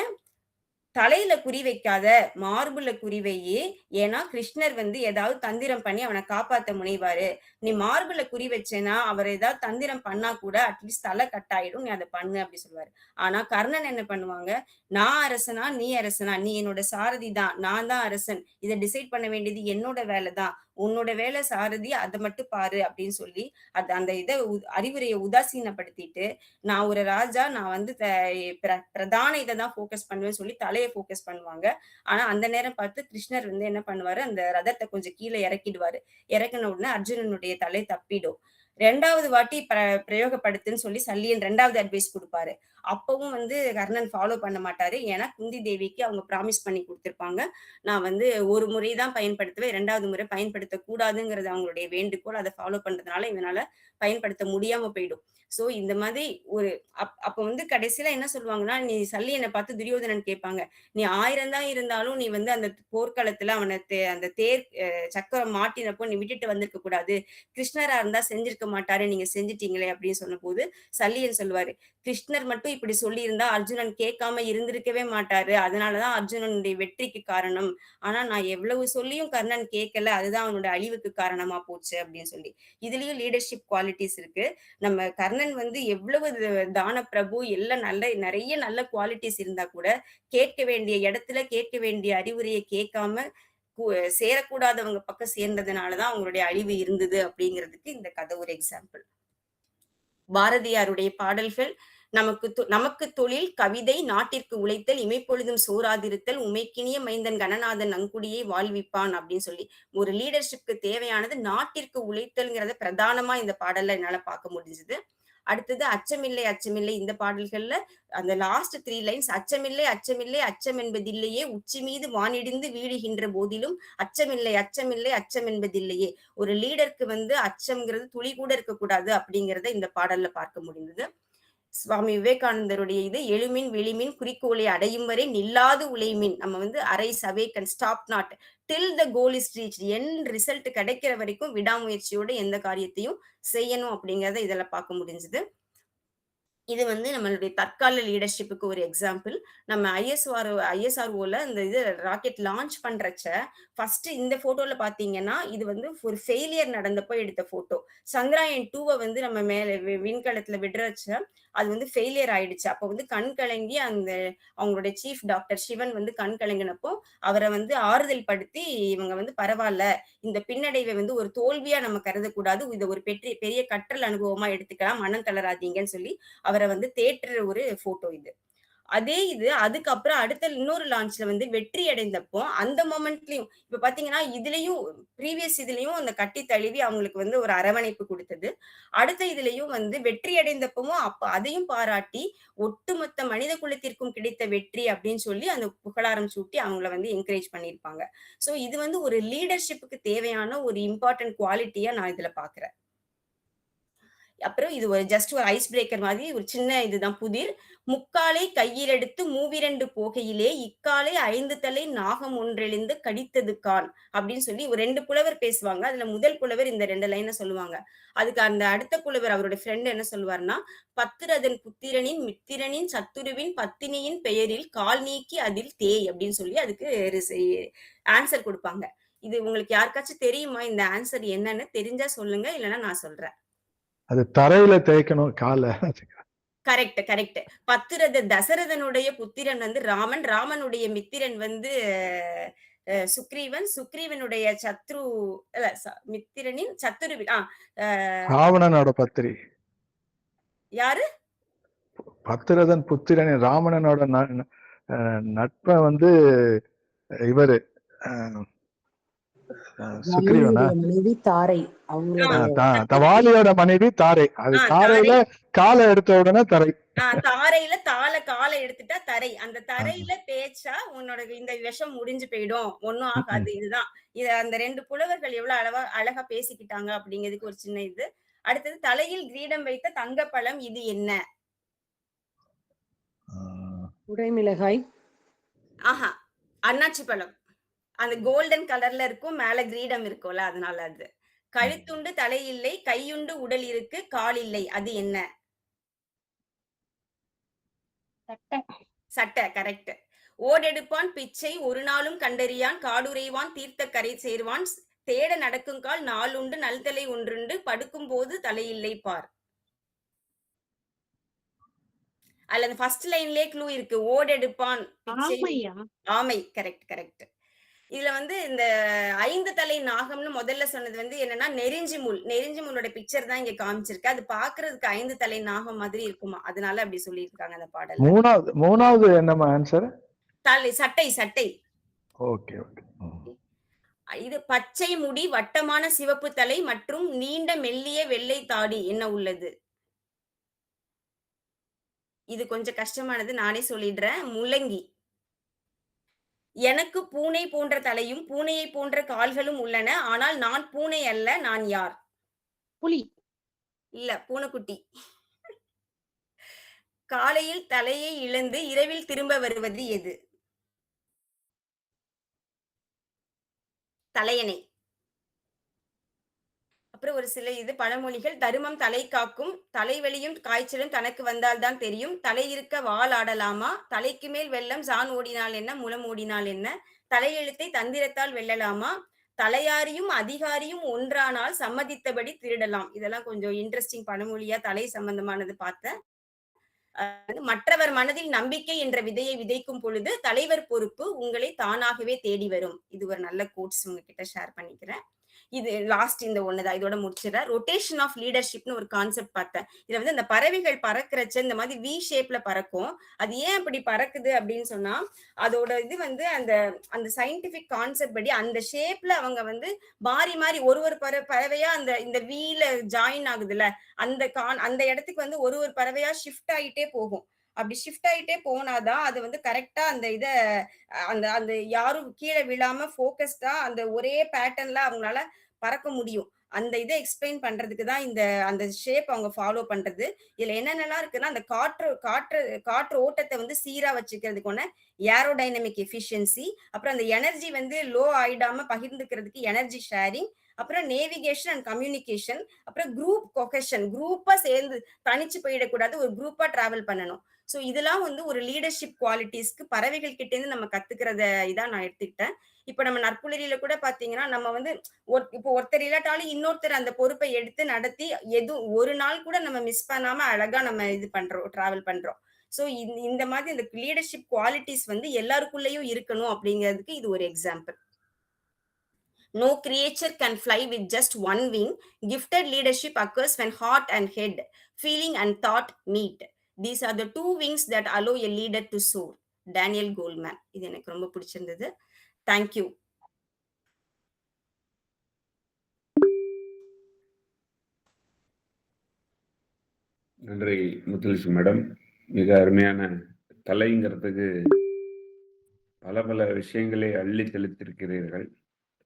தலையில குறி வைக்காத, மார்புல குறி வையி. ஏன்னா கிருஷ்ணர் வந்து ஏதாவது தந்திரம் பண்ணி அவன காப்பாத்த முனைவாரு. நீ மார்புல குறி வச்சேன்னா, அவர் ஏதாவது தந்திரம் பண்ணா கூட அட்லீஸ்ட் தல கட் ஆயிடும். நீ அத பண்ணு" அப்படி சொல்லுவாரு. ஆனா கர்ணன் என்ன பண்ணுவாங்க, "நான் அரசனா? நீ அரசனா? நீ என்னோட சாரதி தான். நான் தான் அரசன். இத டிசைட் பண்ண வேண்டியது என்னோட வேல தான். உன்னோட வேல சாரதி. அத மட்டும் பாரு" அப்படின்னு சொல்லி, அந்த அறிவுரைய உதாசீனப்படுத்திட்டு, "நான் ஒரு ராஜா. நான் வந்து பிரதான இத தான் ஃபோக்கஸ் பண்ணுவேன்னு" சொல்லி தலைய ஃபோக்கஸ் பண்ணுவாங்க. ஆனா அந்த நேரம் பார்த்து கிருஷ்ணர் வந்து என்ன பண்ணுவாரு, அந்த ரதத்த கொஞ்சம் கீழ இறக்கிடுவாரு. இறக்குன உடனே அர்ஜுனனுடைய தலை தப்பிடும். 2வது வாட்டி பிரயோகப்படுத்துன்னு சொல்லி சல்லியன் 2வது அட்வைஸ் குடுப்பாரு. அப்பவும் வந்து கர்ணன் ஃபாலோ பண்ண மாட்டாரு. ஏன்னா குந்தி தேவிக்கு அவங்க ப்ராமிஸ் பண்ணி குடுத்திருப்பாங்க. நான் வந்து ஒரு முறை தான் பயன்படுத்துவேன். 2வது முறை பயன்படுத்தக் கூடாதுங்கிறது அவங்களுடைய வேண்டுகோள். அத ஃபாலோ பண்றதுனால இவனால பயன்படுத்த முடியாம போயிடும். சோ இந்த மாதிரி ஒரு அப்ப வந்து கடைசியில என்ன சொல்லுவாங்கன்னா, நீ சல்லியன பார்த்து துரியோதனன் கேட்பாங்க. "நீ 1000 தான் இருந்தாலும் நீ வந்து அந்த போர்க்களத்துல அவன அந்த தேர் சக்கரம் மாட்டினப்போ நீ விட்டுட்டு வந்திருக்க கூடாது. கிருஷ்ணரா இருந்தா செஞ்சிருக்க மாட்டாரு. நீங்க செஞ்சுட்டீங்களே!" அப்படின்னு சொன்னபோது, சல்லியன் சொல்லுவாரு, "கிருஷ்ணர் மட்டும் இப்படி சொல்லியிருந்தா அர்ஜுனன் கேட்காம இருந்திருக்கவே மாட்டாரு. அதனால தான் அர்ஜுனனுடைய வெற்றிக்கு காரணம். ஆனா நான் எவ்வளவு சொல்லியும் கர்ணன் கேட்கல. அதுதான் அவனோட அழிவுக்கு காரணமா போச்சு." அப்படின்னு சொல்லி. இதுலயும் லீடர்ஷிப் குவாலிட்டீஸ் இருக்கு. நம்ம கர்ணன் வந்து எவ்வளவு தான பிரபு எல்லாம் நெறைய நல்ல குவாலிட்டீஸ் இருந்தா கூட, கேட்க வேண்டிய இடத்துல கேட்க வேண்டிய அறிவுரைய கேட்காம, கு சேரக்கூடாதவங்க பக்கம் சேர்ந்ததுனால தான் அவங்களுடைய அழிவு இருந்தது அப்படிங்கிறதுக்கு இந்த கதை ஒரு எக்ஸாம்பிள். பாரதியாருடைய பாடல்கள் நமக்கு தொழில் கவிதை நாட்டிற்கு உழைத்தல் இமைப்பொழுதும் சோராதிருத்தல் உமைக்கினிய மைந்தன் கணநாதன் நங்குடியை வாழ்விப்பான் அப்படின்னு சொல்லி ஒரு லீடர்ஷிப்க்கு தேவையானது நாட்டிற்கு உழைத்தல்ங்கிறத பிரதானமா இந்த பாடல்ல என்னால பார்க்க முடிஞ்சது. அடுத்தது அச்சமில்லை அச்சமில்லை இந்த பாடல்கள்ல அந்த லாஸ்ட் 3 லைன்ஸ் அச்சமில்லை அச்சமில்லை அச்சம் என்பதில்லையே உச்சி மீது வானிடிந்து வீழுகின்ற போதிலும் அச்சமில்லை அச்சமில்லை அச்சம் என்பதில்லையே. ஒரு லீடருக்கு வந்து அச்சம்ங்கிறது துளி கூட இருக்கக்கூடாது அப்படிங்கிறத இந்த பாடல்ல பார்க்க முடிந்தது. சுவாமி விவேகானந்தருடைய இது எழுமின் விழிமின் குறிக்கோளை அடையும் வரை நில்லாது உழைமின். நம்ம வந்து arise awake and stop not till the goal is reach. End result கிடைக்கிற வரைக்கும் விடாமுயற்சியோட எந்த காரியத்தையும் செய்யணும் அப்படிங்கறத இதுல பார்க்க முடிஞ்சது. இது வந்து நம்மளுடைய தற்கால லீடர்ஷிப்புக்கு ஒரு எக்ஸாம்பிள். நம்ம ஐஎஸ்ஆர்ஓல இந்த இது ராக்கெட் லான்ச் பண்றச்ச, ஃபர்ஸ்ட் இந்த ஃபோட்டோல பார்த்தீங்கன்னா, இது வந்து ஒரு ஃபெயிலியர் நடந்தப்போ எடுத்த ஃபோட்டோ. சந்திராயன் 2வ வந்து நம்ம மேல விண்கலத்துல விடுறச்ச, அது வந்து ஃபெயிலியர் ஆயிடுச்சு. அப்ப வந்து கண் கலங்கி அவங்களுடைய சீஃப் டாக்டர் சிவன் வந்து கண் கலங்கினப்போ, அவர வந்து ஆறுதல் படுத்தி, இவங்க வந்து பரவால்ல, இந்த பின்னடைவை வந்து ஒரு தோல்வியா நம்ம கருதக்கூடாது. இத ஒரு பெரிய கற்றல் அனுபவமா எடுத்துக்கலாம். மனம் தளராதீங்கன்னு சொல்லி அவரை வந்து தேற்றுற ஒரு போட்டோ இது. அதே இது அதுக்கப்புறம் அடுத்த இன்னொரு லான்ச்ல வந்து வெற்றி அடைந்தப்போ அந்த மொமெண்ட்லயும் இப்ப பாத்தீங்கன்னா இதுலயும் இதுலயும் அந்த கட்டி தழுவி அவங்களுக்கு வந்து ஒரு அரவணைப்பு கொடுத்தது. அடுத்த இதுலயும் வந்து வெற்றி அடைந்தப்பவும் அப்ப அதையும் பாராட்டி ஒட்டுமொத்த மனித குலத்திற்கும் கிடைத்த வெற்றி அப்படின்னு சொல்லி அந்த புகழாரம் சூட்டி அவங்கள வந்து என்கரேஜ் பண்ணியிருப்பாங்க. சோ இது வந்து ஒரு லீடர்ஷிப்புக்கு தேவையான ஒரு இம்பார்ட்டன்ட் குவாலிட்டியா நான் இதுல பாக்குறேன். அப்புறம் இது ஒரு ஜஸ்ட் ஒரு ஐஸ் பிரேக்கர் மாதிரி ஒரு சின்ன இதுதான் புதிர். "முக்காலை கையிலெடுத்து மூவிரண்டு போகையிலே இக்காலை 5 தலை நாகம் ஒன்றெழுந்து கடித்தது காண்" அப்படின்னு சொல்லி ஒரு 2 புலவர் பேசுவாங்க. அதுல முதல் புலவர் இந்த 2 லைன சொல்லுவாங்க. அதுக்கு அந்த அடுத்த புலவர் அவரோட ஃப்ரெண்ட் என்ன சொல்லுவாருன்னா, "பத்திரதன் புத்திரனின் மித்திரனின் சத்துருவின் பத்தினியின் பெயரில் கால் நீக்கி அதில் தேய்" அப்படின்னு சொல்லி அதுக்கு ஆன்சர் குடுப்பாங்க. இது உங்களுக்கு யாருக்காச்சும் தெரியுமா? இந்த ஆன்சர் என்னன்னு? தெரிஞ்சா சொல்லுங்க. இல்லன்னா நான் சொல்றேன். அது தரையில தேய்க்கணும் கால. கரெக்ட். தசரதனுடைய புத்திரன் வந்து ராமன். ராமனுடைய மித்திரன் வந்து சுக்ரீவன். சுக்ரீவனுடைய மித்திரனின் சத்துருவின் ராவணனோட பத்திரி. யாரு? பத்திரதன் புத்திரன் ராவணனோட நட்ப வந்து இவரு சுக்ரீவனா மனைவி தாரை. வாலியோட மனைவி தாரை. அது தாரையில காலை எடுத்த உடனே தரை. தாரையில காலை எடுத்துட்டா தரை. அந்த தரையில தேய்ச்சா உன்னோட இந்த விஷம் முடிஞ்சு போயிடும். ஒண்ணும் ஆகாது. இதுதான். இத அந்த 2 புலவர்கள் எவ்வளவு அழகா பேசிக்கிட்டாங்க அப்படிங்கிறதுக்கு ஒரு சின்ன இது. அடுத்தது தலையில் கிரீடம் வைத்த தங்கப்பழம் இது என்ன? உடைமிளகாய். ஆஹா, அன்னாச்சி பழம். அந்த கோல்டன் கலர்ல இருக்கும். மேல கிரீடம் இருக்கும்ல, அதனால அது. கழுத்துண்டு தலை இல்லை, கையுண்டு உடல் இருக்கு, கால் இல்லை. அது என்ன? சட்டை. கரெக்ட். ஓடெடுப்பான் பிச்சை ஒரு நாளும் கண்டறியான் காடுரைவான் தீர்த்த கரை சேர்வான் தேட நடக்குங்கால் நாளுண்டு நல்தலை ஒன்றுண்டு படுக்கும் போது தலையில்லை பார். அதுல அந்த ஃபர்ஸ்ட் லைன்லயே க்ளூ இருக்கு. ஓடெடுப்பான் பிச்சை. ஆமை. கரெக்ட். இதுல வந்து இந்த 5 தலை நாகம்னு முதல்ல சொன்னது வந்து என்னன்னா நெரிஞ்சிமுலோட பிக்சர் தான் இங்க காமிச்சிருக்கு. அது பாக்குறதுக்கு 5 தலை நாகம் மாதிரி இருக்குமா, அதனால அப்படி சொல்லியிருக்காங்க அந்த பாடல்ல. மூணாவது என்னமா ஆன்சர்? சட்டை. ஓகே. இது பச்சை முடி வட்டமான சிவப்பு தலை மற்றும் நீண்ட மெல்லிய வெள்ளை தாடி என்ன உள்ளது? இது கொஞ்சம் கஷ்டமானது, நானே சொல்லிடுறேன். முள்ளங்கி. எனக்கு பூனை போன்ற தலையும் பூனையை போன்ற கால்களும் உள்ளன. ஆனால் நான் பூனை அல்ல. நான் யார்? புலி. இல்ல, பூனைக்குட்டி. காலையில் தலையை இழந்து இரவில் திரும்ப வருவது எது? தலையணை. அப்புறம் ஒரு சில இது பழமொழிகள். தருமம் தலை காக்கும், தலைவலியும் காய்ச்சலும் தனக்கு வந்தால் தான் தெரியும். தலை இருக்க வால் ஆடலாமா? தலைக்கு மேல் வெள்ளம் சாண் ஓடினால் என்ன? முலம் ஓடினால் என்ன? தலையெழுத்தை தந்திரத்தால் வெல்லலாமா? தலையாரியும் அதிகாரியும் ஒன்றானால் சம்மதித்தபடி திருடலாம். இதெல்லாம் கொஞ்சம் இன்ட்ரஸ்டிங் பழமொழியா தலை சம்பந்தமானது பார்த்தேன். மற்றவர் மனதில் நம்பிக்கை என்ற விதையை விதைக்கும் பொழுது தலைவர் பொறுப்பு உங்களை தானாகவே தேடி வரும். இது ஒரு நல்ல கோட்ஸ் உங்ககிட்ட ஷேர் பண்ணிக்கிறேன். இது லாஸ்ட் இந்த ஒண்ணுதான். இதோட முடிச்சிடறேன். ரொட்டேஷன் ஆஃப் லீடர்ஷிப்னு ஒரு கான்செப்ட் பார்த்தேன். இதுல வந்து இந்த பறவைகள் பறக்கிறச்ச இந்த மாதிரி வி ஷேப்ல பறக்கும். அது ஏன் அப்படி பறக்குது அப்படின்னு சொன்னா, அதோட இது வந்து அந்த அந்த சயின்டிபிக் கான்செப்ட் படி அந்த ஷேப்ல அவங்க வந்து மாறி மாறி ஒரு பறவையா அந்த இந்த வீல ஜாயின் ஆகுதுல்ல, அந்த இடத்துக்கு வந்து ஒரு பறவையா ஷிஃப்ட் ஆயிட்டே போகும். அப்படி ஷிஃப்ட் ஆயிட்டே போனாதான் அது வந்து கரெக்டா அந்த இத அந்த அந்த யாரும் கீழே விழாம ஃபோக்கஸ்டா அந்த ஒரே பேட்டர்ன்ல அவங்களால பறக்க முடியும். அந்த இதை எக்ஸ்பிளைன் பண்றதுக்கு தான் அந்த ஷேப் அவங்க ஃபாலோ பண்றது. இதுல என்னென்னலாம் இருக்குன்னா, அந்த காற்று ஓட்டத்தை வந்து சீரா வச்சுக்கிறதுக்கான ஏரோடைனமிக் எஃபிஷியன்சி, அப்புறம் அந்த எனர்ஜி வந்து லோ ஆயிடாம பகிர்ந்துக்கிறதுக்கு எனர்ஜி ஷேரிங், அப்புறம் நேவிகேஷன் அண்ட் கம்யூனிகேஷன், அப்புறம் குரூப் கொஹெஷன், குரூப்பா சேர்ந்து தனிச்சு போயிடக்கூடாது, ஒரு குரூப்பா டிராவல் பண்ணணும். சோ இதெல்லாம் வந்து ஒரு லீடர்ஷிப் குவாலிட்டிஸ்க்கு பறவைகள் கிட்ட இருந்து நம்ம கத்துக்கிறத இதா நான் எடுத்துக்கிட்டேன். இப்ப நம்ம நற்புலரியில கூட பாத்தீங்கன்னா, நம்ம வந்து இப்போ ஒருத்தர் இல்லாட்டாலும் இன்னொருத்தர் அந்த பொறுப்பை எடுத்து நடத்தி ஒரு நாள் கூட நம்ம மிஸ் பண்ணாம அழகா நம்ம இது பண்றோம், டிராவல் பண்றோம். சோ இந்த மாதிரி இந்த லீடர்ஷிப் குவாலிட்டிஸ் வந்து எல்லாருக்குள்ளேயும் இருக்கணும் அப்படிங்கிறதுக்கு இது ஒரு example. No creature can fly with just one wing. Gifted leadership occurs when heart and head, feeling and thought meet. These are the two wings that allow a leader to soar. Daniel Goleman. இது எனக்கு ரொம்ப பிடிச்சிருந்தது. Thank you. நன்றி Muthulakshmi madam. மிக அருமையான தலைங்கிறதுக்கு பல பல விஷயங்களை அள்ளி தெளித்திருக்கிறீர்கள்.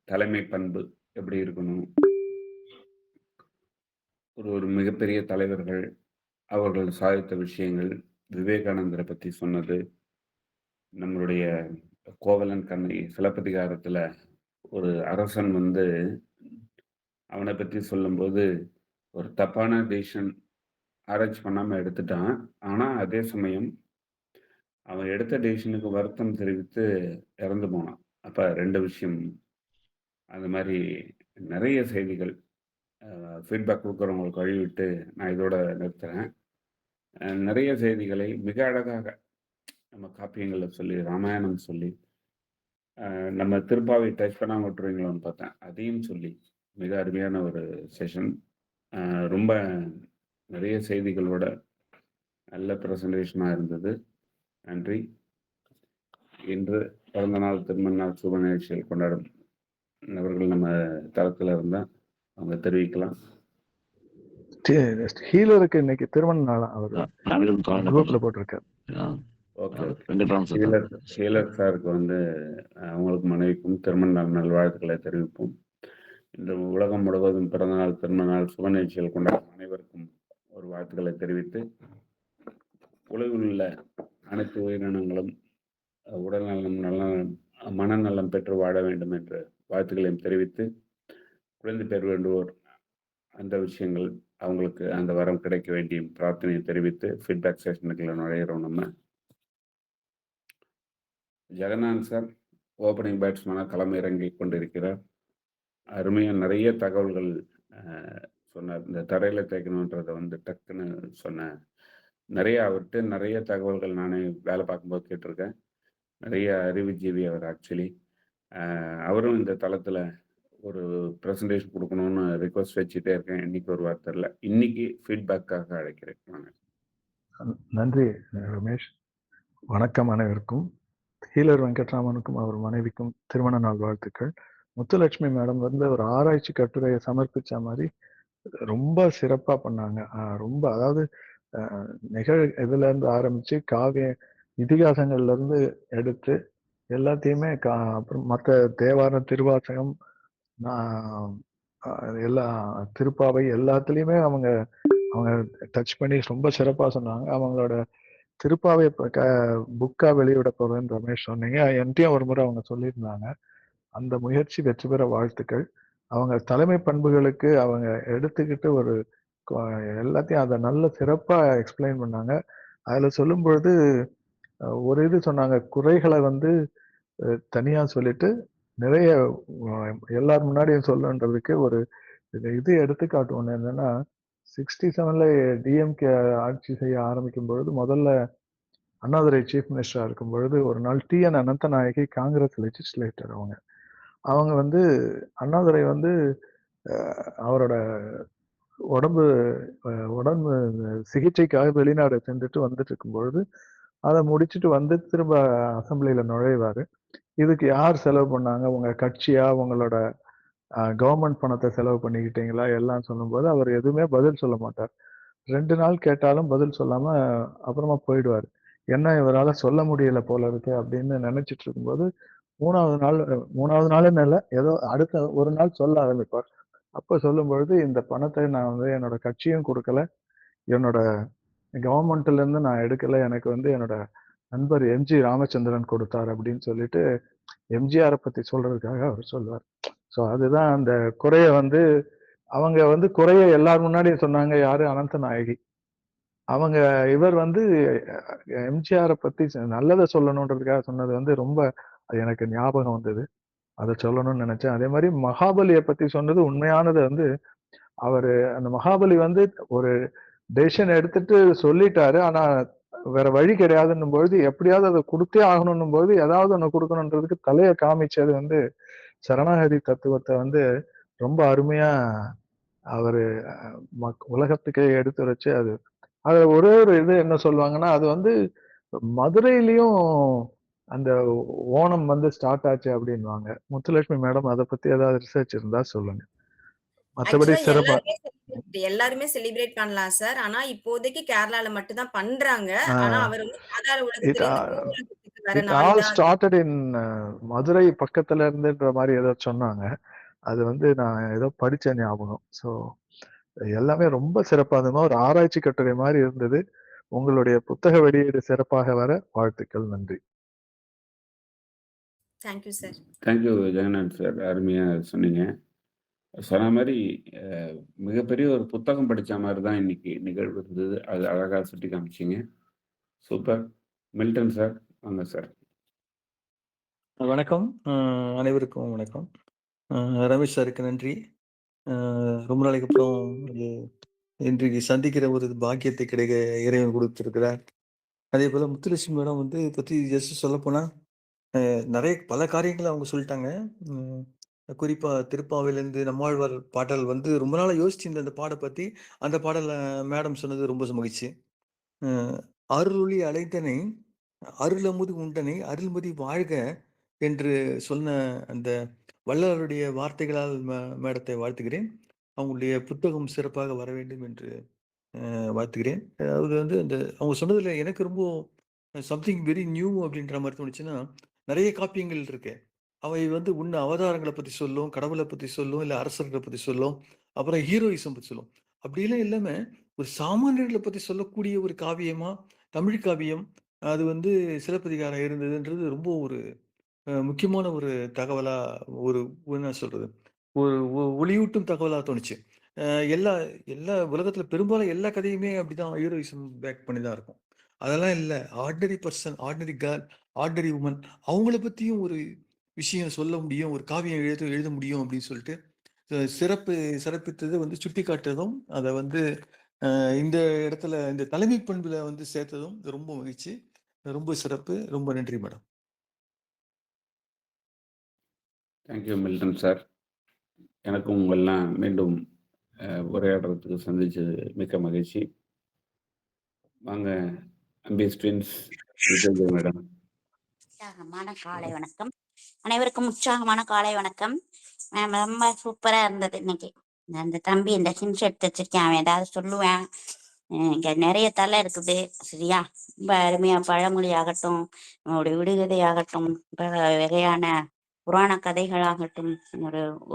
தலைமை பண்பு எப்படி இருக்கணும், ஒரு மிகப்பெரிய தலைவர்கள் அவர்கள் சாதித்த விஷயங்கள், விவேகானந்தரை பத்தி சொன்னது, நம்மளுடைய கோவலன் கண்ணகி சிலப்பதிகாரத்துல ஒரு அரசன் வந்து அவனை பத்தி சொல்லும்போது ஒரு தப்பான டிசிஷன் ஆராய்ச்சி பண்ணாம எடுத்துட்டான். ஆனா அதே சமயம் அவன் எடுத்த டிசிஷனுக்கு வருத்தம் தெரிவித்து இறந்து போனான். அப்ப 2 விஷயம். அந்த மாதிரி நிறைய செய்திகள் ஃபீட்பேக் கொடுக்குறவங்களுக்கு வழிவிட்டு நான் இதோட நிறுத்துறேன். நிறைய செய்திகளை மிக அழகாக நம்ம காப்பியங்களில் சொல்லி, ராமாயணம் சொல்லி, நம்ம திருப்பாவை டச் பண்ணாம விட்டுருவீங்களோன்னு பார்த்தேன், அதையும் சொல்லி மிக அருமையான ஒரு செஷன். ரொம்ப நிறைய செய்திகளோட நல்ல ப்ரெசன்டேஷனாக இருந்தது. நன்றி. இன்று பிறந்தநாள், திருமண நாள் சுப நிகழ்ச்சிகள் கொண்டாடும் நபர்கள் நம்ம தளத்தில் இருந்தால் அவங்க தெரிவிக்கலாம். ஹீலருக்கு இன்னைக்கு திருமண நாள் அவர் குரூப்ல போட்டிருக்காரு. ஓகே, ஹீலர் சாருக்கு வந்து அவங்களுக்கு மனைவிக்கும் திருமண நாள் நல்வாழ்த்துக்களை தெரிவிப்போம். இன்று உலகம் முழுவதும் பிறந்தநாள், திருமண நாள் சுப நிகழ்ச்சிகள் கொண்டாடும் அனைவருக்கும் ஒரு வாழ்த்துக்களை தெரிவித்து, உலகில் உள்ள அனைத்து உயிரினங்களும் உடல்நலம், நலம், மனநலம் பெற்று வாழ வேண்டும் என்ற வாழ்த்துக்களையும் தெரிவித்து, குழந்தை பேர் வேண்டுவோர் அந்த விஷயங்கள் அவங்களுக்கு அந்த வரம் கிடைக்க வேண்டிய பிரார்த்தனையை தெரிவித்து ஃபீட்பேக் செஷனுக்குள்ள நுழையிறோம். நம்ம ஜெகநாத் சார் ஓப்பனிங் பேட்ஸ்மேனாக களம் இறங்கி கொண்டிருக்கிறார். அருமையாக நிறைய தகவல்கள் சொன்னார். இந்த தரையில் தேய்க்கணுன்றதை வந்து டக்குன்னு சொன்ன நிறைய அவர்கிட்ட நிறைய தகவல்கள் நானே வேலை பார்க்கும்போது கேட்டிருக்கேன். நிறைய அறிவுஜீவி அவர். ஆக்சுவலி அவரும் இந்த தளத்தில் ஒரு ப்ரெசன்டேஷன் கொடுக்கணும்னு ரிக்வஸ்ட் வச்சுட்டே இருக்கேன். இன்னைக்கு ஒரு வார்த்தை இல்லை, இன்னைக்கு ஃபீட்பேக்காக அழைக்கிறேன். நன்றி ரமேஷ். வணக்கம் அனைவருக்கும். ஹீலர் வெங்கட்ராமனுக்கும் அவர் மனைவிக்கும் திருமண நாள் வாழ்த்துக்கள். முத்துலட்சுமி மேடம் வந்து ஒரு ஆராய்ச்சி கட்டுரையை சமர்ப்பிச்ச மாதிரி ரொம்ப சிறப்பா பண்ணாங்க. ரொம்ப, அதாவது இதுல இருந்து ஆரம்பிச்சு காவிய இதிகாசங்கள்ல இருந்து எடுத்து எல்லாத்தையுமே அப்புறம் மற்ற தேவாரம், திருவாசகம், எல்லா திருப்பாவை எல்லாத்துலயுமே அவங்க டச் பண்ணி ரொம்ப சிறப்பா சொன்னாங்க. அவங்களோட திருப்பாவை புக்கா வெளியிட போறேன்னு ரமேஷ் சொன்னீங்க. என்கிட்டயும் ஒரு முறை அவங்க சொல்லியிருந்தாங்க. அந்த முயற்சி வெற்றி பெற வாழ்த்துக்கள். அவங்க தலைமை பண்புகளுக்கு அவங்க எடுத்துக்கிட்டு ஒரு எல்லாத்தையும் அதை நல்ல சிறப்பா எக்ஸ்பிளைன் பண்ணாங்க. அதுல சொல்லும் பொழுது ஒரு இது சொன்னாங்க, குறைகளை வந்து தனியா சொல்லிட்டு நிறைய எல்லார் முன்னாடியும் சொல்லணுன்றதுக்கு ஒரு இது எடுத்துக்காட்டு ஒண்ணு என்னன்னா, 67ல டிஎம்கே ஆட்சி செய்ய ஆரம்பிக்கும் பொழுது முதல்ல அண்ணாதுரை சீஃப் மினிஸ்டரா இருக்கும் பொழுது ஒரு நாள் டிஎன் அனந்தநாயகி காங்கிரஸ் லெஜிஸ்லேட்டர் அவங்க வந்து அண்ணாதுரை வந்து அவரோட உடம்பு உடம்பு சிகிச்சைக்காக வெளிநாடு சென்றுட்டு வந்துட்டு இருக்கும் பொழுது அதை முடிச்சுட்டு வந்து திரும்ப அசெம்பிளியில நுழைவாரு. இதுக்கு யார் செலவு பண்ணாங்க? உங்க கட்சியா, உங்களோட கவர்மெண்ட் பணத்தை செலவு பண்ணிக்கிட்டீங்களா? எல்லாம் சொல்லும்போது அவர் எதுவுமே பதில் சொல்ல மாட்டார். 2 நாள் கேட்டாலும் பதில் சொல்லாம அப்புறமா போயிடுவாரு. என்ன இவரால சொல்ல முடியல போல இருக்கு அப்படின்னு நினைச்சிட்டு இருக்கும்போது 3வது நாளுன்னு இல்ல, ஏதோ அடுத்த ஒரு நாள் சொல்ல ஆரம்பிப்பார். அப்ப சொல்லும் பொழுது, இந்த பணத்தை நான் வந்து என்னோட கட்சியும் கொடுக்கல, என்னோட கவர்மெண்ட்ல இருந்து நான் எடுக்கல. எனக்கு வந்து என்னோட நண்பர் எம்ஜி ராமச்சந்திரன் கொடுத்தார் அப்படின்னு சொல்லிட்டு எம்ஜிஆரை பத்தி சொல்றதுக்காக அவர் சொல்லுவார். ஸோ அதுதான் அந்த குறைய வந்து அவங்க வந்து குறைய எல்லார் முன்னாடியும் சொன்னாங்க. யாரு? அனந்த நாயகி. அவங்க இவர் வந்து எம்ஜிஆரை பத்தி நல்லதை சொல்லணுன்றதுக்காக சொன்னது வந்து ரொம்ப அது எனக்கு ஞாபகம் வந்தது. அதை சொல்லணும்னு நினைச்சேன். அதே மாதிரி மகாபலியை பத்தி சொன்னது உண்மையானது வந்து அவரு அந்த மகாபலி வந்து ஒரு டெசிஷன் எடுத்துட்டு சொல்லிட்டாரு. ஆனா வேற வழி கிடையாதுன்னும் பொழுது எப்படியாவது அதை கொடுத்தே ஆகணும்னும் போது ஏதாவது ஒண்ணு கொடுக்கணுன்றதுக்கு தலையை காமிச்சது வந்து சரணாகதி தத்துவத்தை வந்து ரொம்ப அருமையா அவரு உலகத்துக்கே எடுத்துரைச்சு அது அதுல ஒரே ஒரு இது என்ன சொல்லுவாங்கன்னா, அது வந்து மதுரையிலயும் அந்த ஓணம் வந்து ஸ்டார்ட் ஆச்சு அப்படின்வாங்க. முத்துலட்சுமி மேடம் அதை பத்தி ஏதாவது ரிசர்ச் இருந்தா சொல்லுங்க. மற்றபடி ஆக்சுவலா சிறப்பா எல்லாருமே செலிப்ரேட் பண்ணலாம் சார். ஆனா இப்போதைக்கு கேரளால மட்டும் தான் பண்றாங்க. ஆனா அவர் வந்து பாதாள இட் உலகத்துல இருந்து பூவுலகத்துக்கு வர இட் நாள் ஆல் தான். ஸ்டார்டட் இன் மதுரை பக்கத்துல இருந்துன்ற மாதிரி ஏதோ சொன்னாங்க. அது வந்து நான் ஏதோ படிச்ச ஞாபகம். ஸோ எல்லாமே ரொம்ப சிறப்பா இருந்தது. ஒரு ஆராய்ச்சி கட்டுரை மாதிரி இருந்தது. உங்களுடைய புத்தக வெளியீடு சிறப்பாக வர வாழ்த்துக்கள். நன்றி. Thank you sir. Thank you Jagannath sir. அருமையா சொன்னீங்க. சொன்ன மாதிரி மிகப்பெரிய ஒரு புத்தகம் படிச்ச மாதிரி தான் இன்னைக்கு நிகழ்வு இருந்தது. அது அழகா சுட்டி காமிச்சிங்க. சூப்பர். மில்டன் சார் வாங்க சார். வணக்கம். அனைவருக்கும் வணக்கம். ரமேஷ் சாருக்கு நன்றி. ரொம்ப நாளைக்கு அப்புறம் இன்றைக்கு சந்திக்கிற ஒரு பாக்கியத்தை கிடைக்க இறைவன் கொடுத்துருக்கிறார். அதே போல் முத்துலட்சுமி மேடம் வந்து பற்றி ஜஸ்ட் சொல்லப்போனால் நிறைய பல காரியங்களை அவங்க சொல்லிட்டாங்க. குறிப்பாக திருப்பாவையிலேருந்து நம்மாழ்வார் பாடல் வந்து ரொம்ப நாளாக யோசிச்சிருந்த அந்த பாடை பற்றி அந்த பாடலை மேடம் சொன்னது ரொம்ப மகிழ்ச்சி. அருளொளி அழைத்தனை அருளமுது உண்டனை அருள்மதி வாழ்க என்று சொன்ன அந்த வள்ளலாருடைய வார்த்தைகளால் மேடத்தை வாழ்த்துகிறேன். அவங்களுடைய புத்தகம் சிறப்பாக வர வேண்டும் என்று வாழ்த்துகிறேன். அதாவது வந்து அந்த அவங்க சொன்னதுல எனக்கு ரொம்ப சம்திங் வெரி நியூ அப்படின்ற மாதிரி தோணுச்சுன்னா, நிறைய காப்பியங்கள் இருக்கு. அவை வந்து உன்ன அவதாரங்களை பத்தி சொல்லும், கடவுளை பத்தி சொல்லும், இல்ல அரசர்களை பத்தி சொல்லும், அப்புறம் ஹீரோயிசம் பத்தி சொல்லும். அப்படியெல்லாம் இல்லாம ஒரு சாமானியர்களை பத்தி சொல்லக்கூடிய ஒரு காவியமா தமிழ் காவியம் அது வந்து சிலப்பதிகாரம் இருந்ததுன்றது ரொம்ப ஒரு முக்கியமான ஒரு தகவலா ஒரு என்ன சொல்றது? ஒரு ஒளியூட்டும் தகவலா தோணுச்சு. அ எல்லா எல்லா உலகத்துல பெரும்பாலும் எல்லா கதையுமே அப்படிதான் ஹீரோயிசம் பேக் பண்ணி தான் இருக்கும். அதெல்லாம் இல்ல. Ordinary person, ordinary girl, ordinary woman அவங்கள பத்தியும் ஒரு விஷயம் சொல்ல முடியும். ஒரு காவியம் எழுத முடியும் அப்படின்னு சொல்லிட்டு சிறப்பித்தது வந்து சுட்டிக்காட்டுறதும், அத வந்து இந்த இடத்துல இந்த தலைமை பண்புல வந்து சேர்த்ததும் ரொம்ப மகிழ்ச்சி. ரொம்ப சிறப்பு. ரொம்ப நன்றி மேடம். Thank you Milton sir. எனக்கும் உங்களெல்லாம் மீண்டும் உரையாடுறதுக்கு சந்திச்சது மிக்க மகிழ்ச்சி. வாங்க அம்பிஸ் ட்வின்ஸ் மேடம். உற்சாகமான காலை வணக்கம். அனைவருக்கும் உற்சாகமான காலை வணக்கம். ரொம்ப சூப்பரா இருந்தது இன்னைக்கு. அந்த தம்பி இந்த ஹின்ஸ் எடுத்து வச்சிருக்கேன். அவன் ஏதாவது சொல்லுவேன். இங்க நிறைய தலை இருக்குது சரியா. ரொம்ப அருமையா பழமொழி ஆகட்டும், நம்மளுடைய விடுகதை ஆகட்டும், வகையான புராண கதைகளாகட்டும்,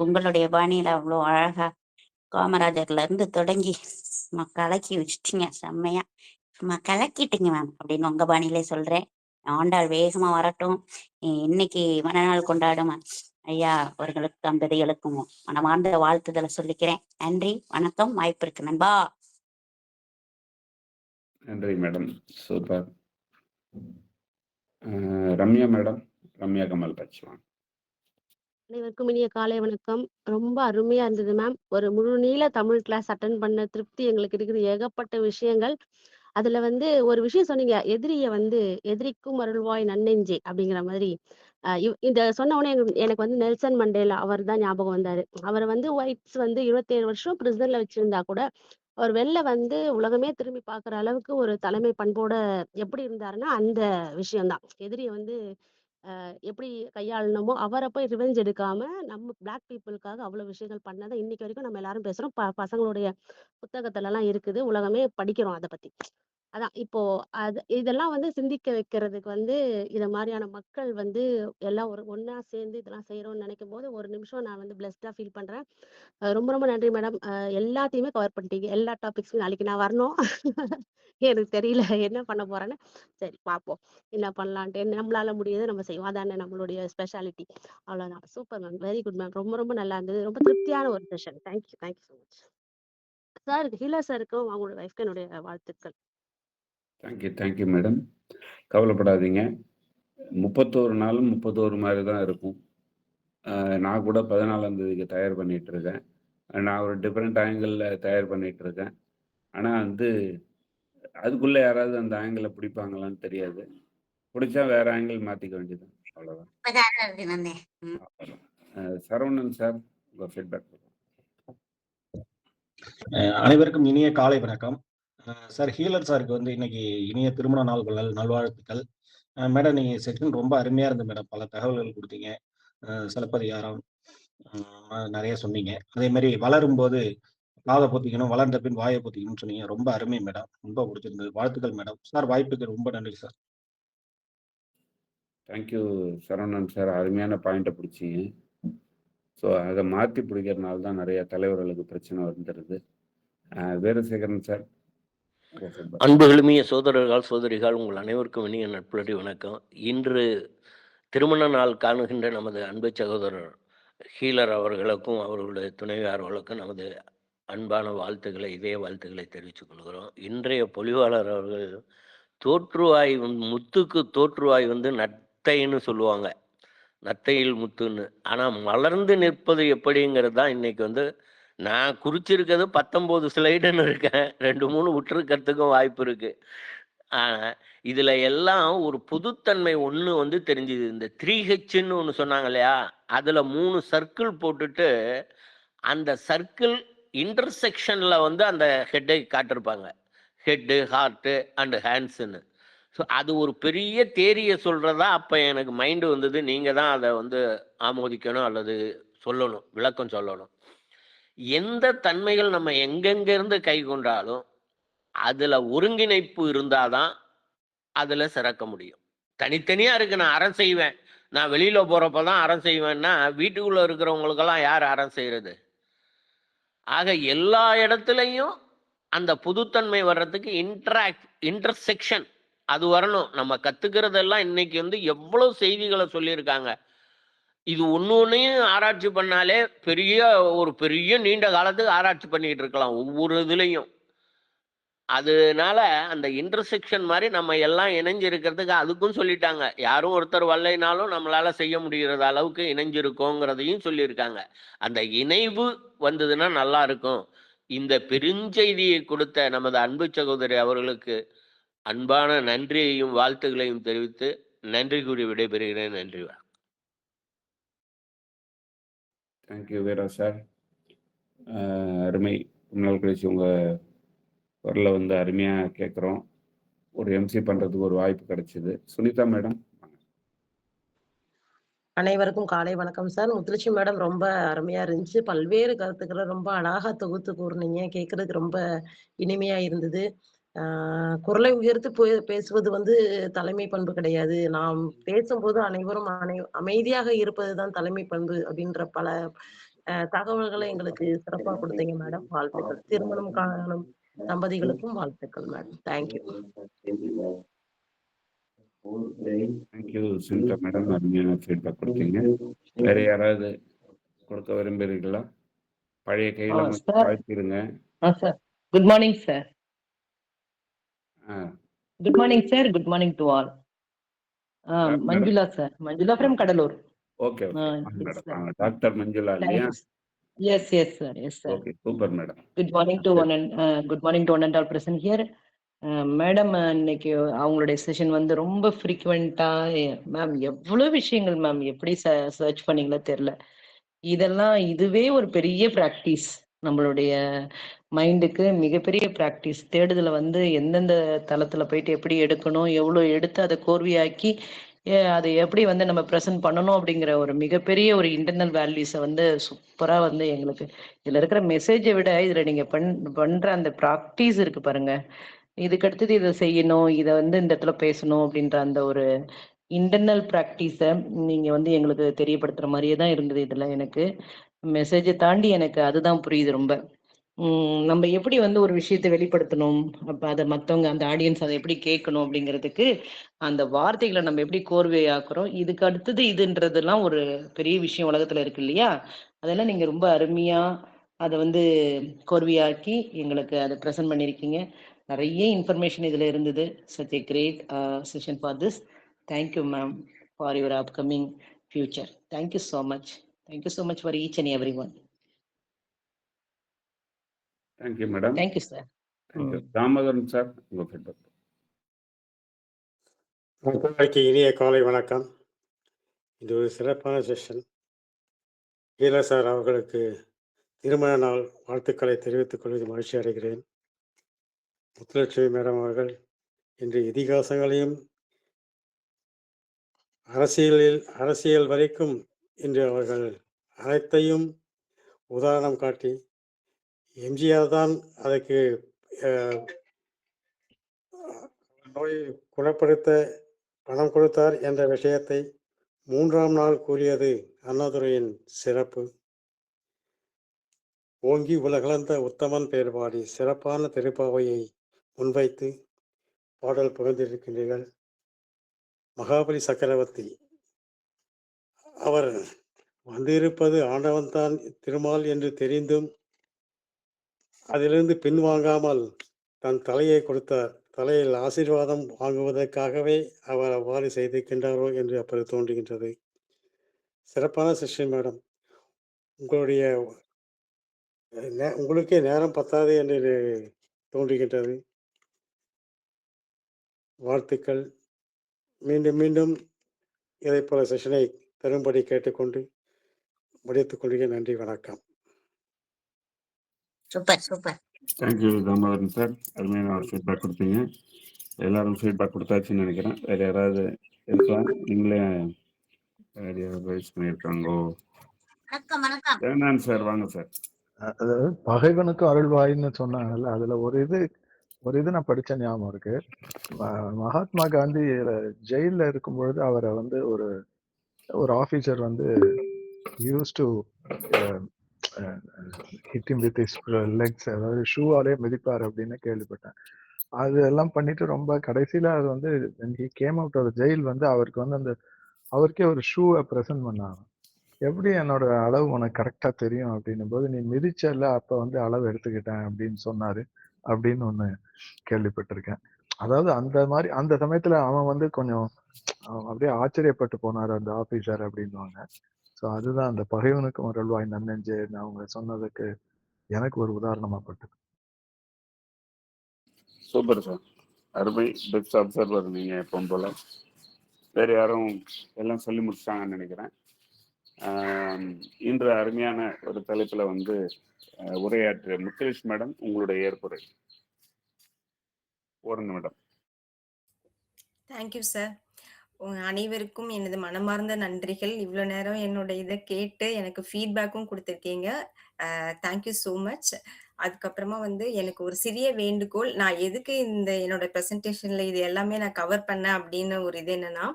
உங்களுடைய பாணியில அவ்வளோ அழகா காமராஜர்ல இருந்து தொடங்கி கலக்கி வச்சுட்டீங்க செம்மையா. சும்மா கலக்கிட்டீங்க மேம் அப்படின்னு உங்க பாணியிலே சொல்றேன். ஆண்டாள் வேகமா வரட்டும். இன்னைக்கு மனநாள் கொண்டாடும் ஐயா அவர்களுக்கு தம்பதிகளுக்கும் மனமார்ந்த வாழ்த்துதலை சொல்லிக்கிறேன். நன்றி, வணக்கம், வாய்ப்பு இருக்கு நண்பா. நன்றி madam, super. Ramya madam, Ramya Kamal பேசுவாங்க. அனைவருக்கும் இனிய காலை வணக்கம். ரொம்ப அருமையா இருந்தது மேம். ஒரு முழு நீள தமிழ் கிளாஸ் அட்டன் பண்ண திருப்தி எங்களுக்கு இருக்குது. ஏகப்பட்ட விஷயங்கள். அதுல ஒரு விஷயம் சொன்னீங்க, எதிரிக்கும் அருள்வாய் நன்னெஞ்சே அப்படிங்கிற மாதிரி. இந்த சொன்ன உடனே எனக்கு நெல்சன் மண்டேலா அவர் தான் ஞாபகம் வந்தாரு. அவர் ஒயிட்ஸ் 27 வருஷம் பிரிசன்ல வச்சிருந்தா கூட அவர் வெளில உலகமே திரும்பி பார்க்குற அளவுக்கு ஒரு தலைமை பண்போட எப்படி இருந்தாருன்னா, அந்த விஷயம்தான். எதிரிய எப்படி கையாளணுமோ அவரை போய் ரிவெஞ்ச் எடுக்காம நம்ம பிளாக் பீப்புளுக்காக அவ்வளவு விஷயங்கள் பண்ணதை இன்னைக்கு வரைக்கும் நம்ம எல்லாரும் பேசுறோம். பசங்களுடைய புத்தகத்துல எல்லாம் இருக்குது, உலகமே படிக்கிறோம் அதை பத்தி. அதான் இப்போ இதெல்லாம் சிந்திக்க வைக்கிறதுக்கு இத மாதிரியான மக்கள் எல்லாம் ஒண்ணா சேர்ந்து இதெல்லாம் செய்யறோம்னு நினைக்கும் போது ஒரு நிமிஷம் நான் பிளஸ்டா ஃபீல் பண்றேன். ரொம்ப ரொம்ப நன்றி மேடம். எல்லாத்தையுமே கவர் பண்ணிட்டீங்க, எல்லா டாபிக்ஸும். நாளைக்கு நான் வரணும். எனக்கு தெரியல என்ன பண்ண போறேன்னு. சரி பார்ப்போம் என்ன பண்ணலான்ட்டு. நம்மளால முடியுது நம்ம செய்வோம், அதானே நம்மளுடைய ஸ்பெஷாலிட்டி. அவ்வளவுதான். Super ma'am, very good ma'am. ரொம்ப ரொம்ப நல்லா இருந்தது. ரொம்ப திருப்தியான ஒரு session. Thank you thank you so much sir. Healer சாருக்கும் அவங்களோட வைஃப்க்கு என்னுடைய வாழ்த்துக்கள். Thank you madam. கவலைப்படாதீங்க, 31 நாளும் 31 மாதிரி தான் இருக்கும். நான் கூட 14ஆம் தேதிக்கு தயார் பண்ணிட்டு இருக்கேன். நான் ஒரு டிஃப்ரெண்ட் ஆங்கிளில் தயார் பண்ணிட்டு இருக்கேன். ஆனால் அதுக்குள்ளே யாராவது அந்த ஆங்கிளை பிடிப்பாங்களான்னு தெரியாது. பிடிச்சா வேற ஆங்கிள் மாற்றிக்க வேண்டியது, அவ்வளோதான். சரவணன் சார், உங்கள் ஃபீட்பேக். அனைவருக்கும் இனிய காலை வணக்கம். சார், ஹீலர் சாருக்கு இன்னைக்கு இனிய திருமண நாள் நல்வாழ்த்துக்கள். மேடம், நீங்க செக்ஷன் ரொம்ப அருமையா இருந்து மேடம். பல தகவல்கள் கொடுத்தீங்க. சிலப்பதிகாரம் நிறைய சொன்னீங்க. அதே மாதிரி வளரும்போது காதை பொத்திக்கணும், வளர்ந்த பின் வாயை பொத்திக்கணும்னு சொன்னீங்க. ரொம்ப அருமை மேடம், ரொம்ப பிடிச்சிருந்தது. வாழ்த்துக்கள் மேடம். சார், வாய்ப்புக்கு ரொம்ப நன்றி சார். தேங்க்யூ சரவணன் சார், அருமையான பாயிண்ட்டை பிடிச்சிங்க. ஸோ அதை மாற்றி பிடிக்கிறதுனால தான் நிறைய தலைவர்களுக்கு பிரச்சனை வந்துடுது. வீரசேகரன் சார். அன்புகளுமிய சோதரர்கள் சோதரிகள், உங்கள் அனைவருக்கும் இனிய நட்புலடி வணக்கம். இன்று திருமண நாள் காணுகின்ற நமது அன்பு சகோதரர் ஹீலர் அவர்களுக்கும் அவர்களுடைய துணைவியார்களுக்கும் நமது அன்பான வாழ்த்துக்களை, இதே வாழ்த்துக்களை தெரிவித்துக் கொள்கிறோம். இன்றைய பொலிவாளர் அவர்கள் தோற்றுவாய் முத்துக்கு தோற்றுவாய் நத்தைன்னு சொல்லுவாங்க, நத்தையில் முத்துன்னு. ஆனால் மலர்ந்து நிற்பது எப்படிங்கிறது தான் இன்னைக்கு நான் குறிச்சிருக்கிறது 19 ஸ்லைடுன்னு இருக்கேன். 2-3 விட்டுருக்கிறதுக்கும் வாய்ப்பு இருக்கு. ஆனால் இதில் எல்லாம் ஒரு பொதுத்தன்மை ஒன்று தெரிஞ்சுது. இந்த 3Hன்னு ஒன்று சொன்னாங்க இல்லையா, அதில் 3 சர்க்கிள் போட்டுட்டு அந்த சர்க்கிள் இன்டர்செக்ஷனில் அந்த ஹெட்டை காட்டிருப்பாங்க. ஹெட்டு, ஹார்ட்டு அண்டு ஹேண்ட்ஸுன்னு. ஸோ அது ஒரு பெரிய தேரியை சொல்கிறதா அப்போ எனக்கு மைண்டு வந்தது. நீங்கள் தான் அதை ஆமோதிக்கணும் அல்லது சொல்லணும், விளக்கம் சொல்லணும். எந்த தன்மைகள் நம்ம எங்கெங்கிருந்து கை கொண்டாலும் அதில் ஒருங்கிணைப்பு இருந்தால் தான் அதில் சிறக்க முடியும். தனித்தனியாக இருக்கு. நான் அறம் செய்வேன், நான் வெளியில் போகிறப்ப தான் அறம் செய்வேன்னா வீட்டுக்குள்ளே இருக்கிறவங்களுக்கெல்லாம் யார் அறம் செய்கிறது? ஆக எல்லா இடத்துலையும் அந்த புதுத்தன்மை வர்றதுக்கு இன்டர்செக்ஷன் அது வரணும். நம்ம கத்துக்கிறதெல்லாம் இன்னைக்கு எவ்வளவு செய்திகளை சொல்லியிருக்காங்க. இது ஒன்றையும் ஆராய்ச்சி பண்ணாலே ஒரு பெரிய நீண்ட காலத்துக்கு ஆராய்ச்சி பண்ணிட்டு இருக்கலாம் ஒவ்வொரு இதுலையும். அதனால அந்த இன்டர்செக்ஷன் மாதிரி நம்ம எல்லாம் இணைஞ்சிருக்கிறதுக்கு அதுக்கும் சொல்லிட்டாங்க. யாரும் ஒருத்தர் வரலைனாலும் நம்மளால செய்ய முடிகிற அளவுக்கு இணைஞ்சிருக்கோங்கிறதையும் சொல்லியிருக்காங்க. அந்த இணைவு வந்ததுன்னா நல்லா இருக்கும். இந்த பெருஞ்செய்தியை கொடுத்த நமது அன்பு சகோதரி அவர்களுக்கு அன்பான நன்றியையும் வாழ்த்துக்களையும் தெரிவித்து நன்றி கூறி விடைபெறுகிறேன். நன்றி. தேங்க்யூ வீரா சார். அருமை. நாள் கழிச்சு உங்கள் குரலை அருமையாக கேட்குறோம். ஒரு எம்சி பண்ணுறதுக்கு ஒரு வாய்ப்பு கிடைச்சிது. சுனிதா மேடம். அனைவருக்கும் காலை வணக்கம் சார். முத்துலட்சுமி மேடம் ரொம்ப அருமையா இருந்துச்சு. பல்வேறு கருத்துக்களை ரொம்ப அழகா தொகுத்து கூறுனீங்க. கேட்கறதுக்கு ரொம்ப இனிமையா இருந்தது. குரலை உயர்த்து பேசுவது தலைமை பண்பு கிடையாது. நாம் பேசும்போது அனைவரும் அமைதியாக இருப்பதுதான் தலைமை பண்பு அப்படின்ற பல தகவல்களை எங்களுக்கு சிறப்பா கொடுத்தீங்க மேடம். வாழ்த்துக்கள். திருமணம் காணும் தம்பதிகளுக்கும் வாழ்த்துக்கள் madam. Thank you. Thank you Sunita madam, அருமையான ஃபீட்பேக் கொடுத்தீங்க. வேற யாராவது கொடுக்க விரும்புகிறீங்களா? பழைய கையில சார் வாழ்த்திருங்க. Sir good morning sir. Ah, good morning sir. Good morning to all. யார் madam? Manjula sir. Manjula from Cuddalore. Okay okay yes madam. Sir. Doctor Manjula இல்லையா? Thank you. Yes sir. Yes sir. Okay, super madam. Good morning to one and all present here. Madam, இன்னைக்கு அவங்களுடைய session வந்து ரொம்ப ஃப்ரீக்வெண்டா ma'am எவ்வளவு விஷயங்கள் ma'am எப்படி search பண்ணீங்களோ தெரியல. இதெல்லாம் இதுவே ஒரு பெரிய பிராக்டிஸ். நம்மளுடைய மைண்டுக்கு மிகப்பெரிய பிராக்டிஸ். தேடுதலை வந்து எந்தெந்த தளத்துல போயிட்டு எப்படி எடுக்கணும், எவ்வளவு எடுத்து அதை கோர்வையாக்கி அதை எப்படி வந்து நம்ம ப்ரெசென்ட் பண்ணணும் அப்படிங்கிற ஒரு மிகப்பெரிய ஒரு இன்டர்னல் வேல்யூஸை வந்து சூப்பரா வந்து எங்களுக்கு இதுல இருக்கிற மெசேஜை விட இதுல நீங்க பண்ற அந்த ப்ராக்டிஸ் இருக்கு பாருங்க. இதுக்கு அடுத்தது இதை செய்யணும், இதை வந்து இந்த இடத்துல பேசணும் அப்படின்ற அந்த ஒரு இன்டர்னல் ப்ராக்டிஸை நீங்க வந்து எங்களுக்கு தெரியப்படுத்துற மாதிரியே தான் இருந்தது. இதுல எனக்கு மெசேஜை தாண்டி எனக்கு அதுதான் புரியுது ரொம்ப. நம்ம எப்படி வந்து ஒரு விஷயத்தை வெளிப்படுத்தணும், அப்ப அதை மத்தவங்க அந்த ஆடியன்ஸ் அதை எப்படி கேட்கணும் அப்படிங்கிறதுக்கு அந்த வார்த்தைகளை நம்ம எப்படி கோர்வையாக்குறோம். இதுக்கு அடுத்தது இதுன்றதெல்லாம் ஒரு பெரிய விஷயம் உலகத்துல இருக்கு இல்லையா? அதெல்லாம் நீங்க ரொம்ப அருமையா அதை வந்து கோர்வையாக்கி எங்களுக்கு அதை ப்ரெசென்ட் பண்ணியிருக்கீங்க. நிறைய இன்ஃபர்மேஷன் இதுல இருந்தது. Such a great session for this. Thank you ma'am for your upcoming future. Thank you so much. Thank you so much for each and everyone. Thank you madam. Thank you sir. Thank you. Damodaran sir, உங்க feedback. மக்களுக்கு இனிய காலை வணக்கம். இது ஒரு சிறப்பான session. Healer sir அவர்களுக்கு திருமண நாள் வாழ்த்துக்களை தெரிவித்துக் கொள்வது மகிழ்ச்சி அடைகிறேன். முத்துலட்சுமி மேடம் அவர்கள் இன்று இதிகாசங்களையும் அரசியல் வரைக்கும் இன்று அவர்கள் அனைத்தையும் உதாரணம் காட்டி எம்ஜிஆர் தான் அதற்கு நோய் குணப்படுத்த பணம் கொடுத்தார் என்ற விஷயத்தை 3ஆம் நாள் கூறியது அண்ணாதுரையின் சிறப்பு. ஓங்கி உலகளந்த உத்தமன் பெயர் பாடி சிறப்பான திருப்பாவையை முன்வைத்து பாடல் புகழ்ந்திருக்கின்றீர்கள். மகாபலி சக்கரவர்த்தி அவர் வந்திருப்பது ஆண்டவன்தான் திருமால் என்று தெரிந்தும் அதிலிருந்து பின்வாங்காமல் தன் தலையை கொடுத்தார். தலையில் ஆசீர்வாதம் வாங்குவதற்காகவே அவர் அவ்வாறு செய்திருக்கின்றாரோ என்று அப்போது தோன்றுகின்றது. சிறப்பான செஷன் மேடம். உங்களுக்கே நேரம் பத்தாது என்று தோன்றுகின்றது. வாழ்த்துக்கள். மீண்டும் மீண்டும் இதை போல செஷனை தரும்படி கேட்டுக்கொண்டு முடித்துக் கொள்கிறேன். நன்றி, வணக்கம். சூப்பர். தேங்க்யூ தாமோதரன் சார், அருமையான ஒரு ஃபீட்பேக் கொடுத்தீங்க. எல்லாரும் ஃபீட்பேக் கொடுத்தாச்சுன்னு நினைக்கிறேன். வேற யாராவது இருக்கா? நீங்களே பண்ணியிருக்காங்கோ. வணக்கம் சார், வாங்க சார். அதாவது பகைவனுக்கும் அருள்வாயின்னு சொன்னாங்கல்ல, அதுல ஒரு இது நான் படிச்ச ஞாபகம் இருக்கு. மகாத்மா காந்தி ஜெயில இருக்கும் பொழுது அவரை வந்து ஒரு ஆபீசர் வந்து use to hit him with his legs, அதாவது ஷூவாலே மிதிப்பார் அப்படின்னு கேள்விப்பட்டேன். அதெல்லாம் பண்ணிட்டு ரொம்ப கடைசியில அது வந்து when he came out of the jail வந்து அவருக்கு வந்து அவருக்கே ஒரு ஷூவை ப்ரெசென்ட் பண்ணாங்க. எப்படி என்னோட அளவு உனக்கு கரெக்டா தெரியும் அப்படின்னும் போது, நீ மிதிச்சல அப்ப வந்து அளவு எடுத்துக்கிட்டேன் அப்படின்னு சொன்னாரு அப்படின்னு ஒண்ணு கேள்விப்பட்டிருக்கேன். அதாவது அந்த மாதிரி அந்த சமயத்துல அவன் வந்து கொஞ்சம் அப்படியே ஆச்சரியப்பட்டு போனாரு அந்த ஆபீசர் அப்படின்வாங்க. ஸோ அதுதான் அந்த பகைவனுக்கும் அருள்வாய் நன்னெஞ்சு அவங்க சொன்னதுக்கு எனக்கு ஒரு உதாரணமா பட்டது. சூப்பர் சார், அருமை. பெஸ்ட் அப்சர்வர் நீங்க எப்பவும் போல. வேற யாரும் எல்லாம் சொல்லி முடிச்சிட்டாங்கன்னு நினைக்கிறேன். இன்று அருமையான ஒரு தலைப்புல வந்து உரையாற்ற முத்துலட்சுமி மேடம், உங்களுடைய ஏற்புரை ஓருங்க மேடம். Thank you sir. அனைவருக்கும் எனது மனமார்ந்த நன்றிகள். இவ்வளோ நேரம் என்னோட இதை கேட்டு எனக்கு ஃபீட்பேக்கும் கொடுத்துருக்கீங்க. Thank you so much. அதுக்கப்புறமா வந்து எனக்கு ஒரு சிறிய வேண்டுகோள். நான் எதுக்கு என்னோட ப்ரெசன்டேஷன்ல இது எல்லாமே நான் கவர் பண்ணேன் அப்படின்னு ஒரு இது என்னன்னா,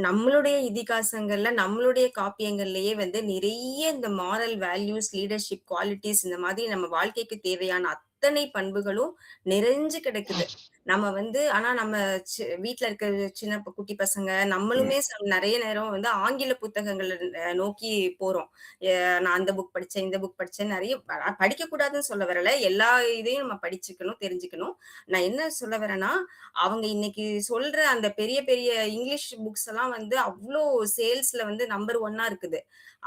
நம்மளுடைய இதிகாசங்கள்ல நம்மளுடைய காப்பியங்கள்லயே வந்து நிறைய இந்த மாரல் வேல்யூஸ், லீடர்ஷிப் குவாலிட்டிஸ் இந்த மாதிரி நம்ம வாழ்க்கைக்கு தேவையான அத்தனை பண்புகளும் நிறைஞ்சு கிடக்குது. நம்ம வந்து ஆனா நம்ம வீட்ல இருக்க சின்ன குட்டி பசங்க நம்மளுமே நெறைய நேரம் வந்து ஆங்கில புத்தகங்கள நோக்கி போறோம். எ நான் அந்த புக் படிச்சேன், இந்த புக் படிச்சேன். நெறைய படிக்கக்கூடாதுன்னு சொல்ல வரல. எல்லா இதையும் நம்ம படிச்சுக்கணும், தெரிஞ்சுக்கணும். நான் என்ன சொல்ல வரேன்னா, அவங்க இன்னைக்கு சொல்ற அந்த பெரிய பெரிய இங்கிலீஷ் புக்ஸ் எல்லாம் வந்து அவ்ளோ சேல்ஸ்ல வந்து நம்பர் 1 இருக்குது.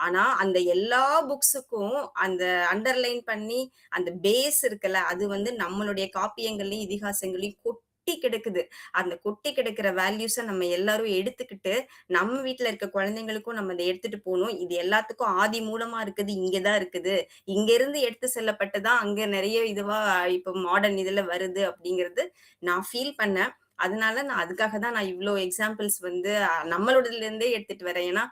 ஆனா, அந்த எல்லா புக்ஸுக்கும் அந்த அண்டர்லைன் பண்ணி அந்த பேஸ் இருக்குல்ல, அது வந்து நம்மளுடைய காப்பியங்கள்லயும், இதிகாசங்களையும் கொட்டி கிடக்குது. அந்த கொட்டி கிடக்கிற வேல்யூஸ நம்ம எல்லாரும் எடுத்துக்கிட்டு, நம்ம வீட்ல இருக்க குழந்தைங்களுக்கும் நம்ம அத எடுத்துட்டு போணும். இது எல்லாத்துக்கும் ஆதி மூலமா இருக்குது, இங்க தான் இருக்குது. இங்க இருந்து எடுத்து செல்லப்பட்டு தான் அங்க நெறைய இதுவா இப்ப மாடர்ன் இதுல வருது அப்படிங்கிறது நான் ஃபீல் பண்ணேன். அதனால நான் அதுக்காக தான் நான் இவ்ளோ எக்ஸாம்பிள்ஸ் வந்து நம்மளோடதுல இருந்தே எடுத்துட்டு வரேன். ஏன்னா,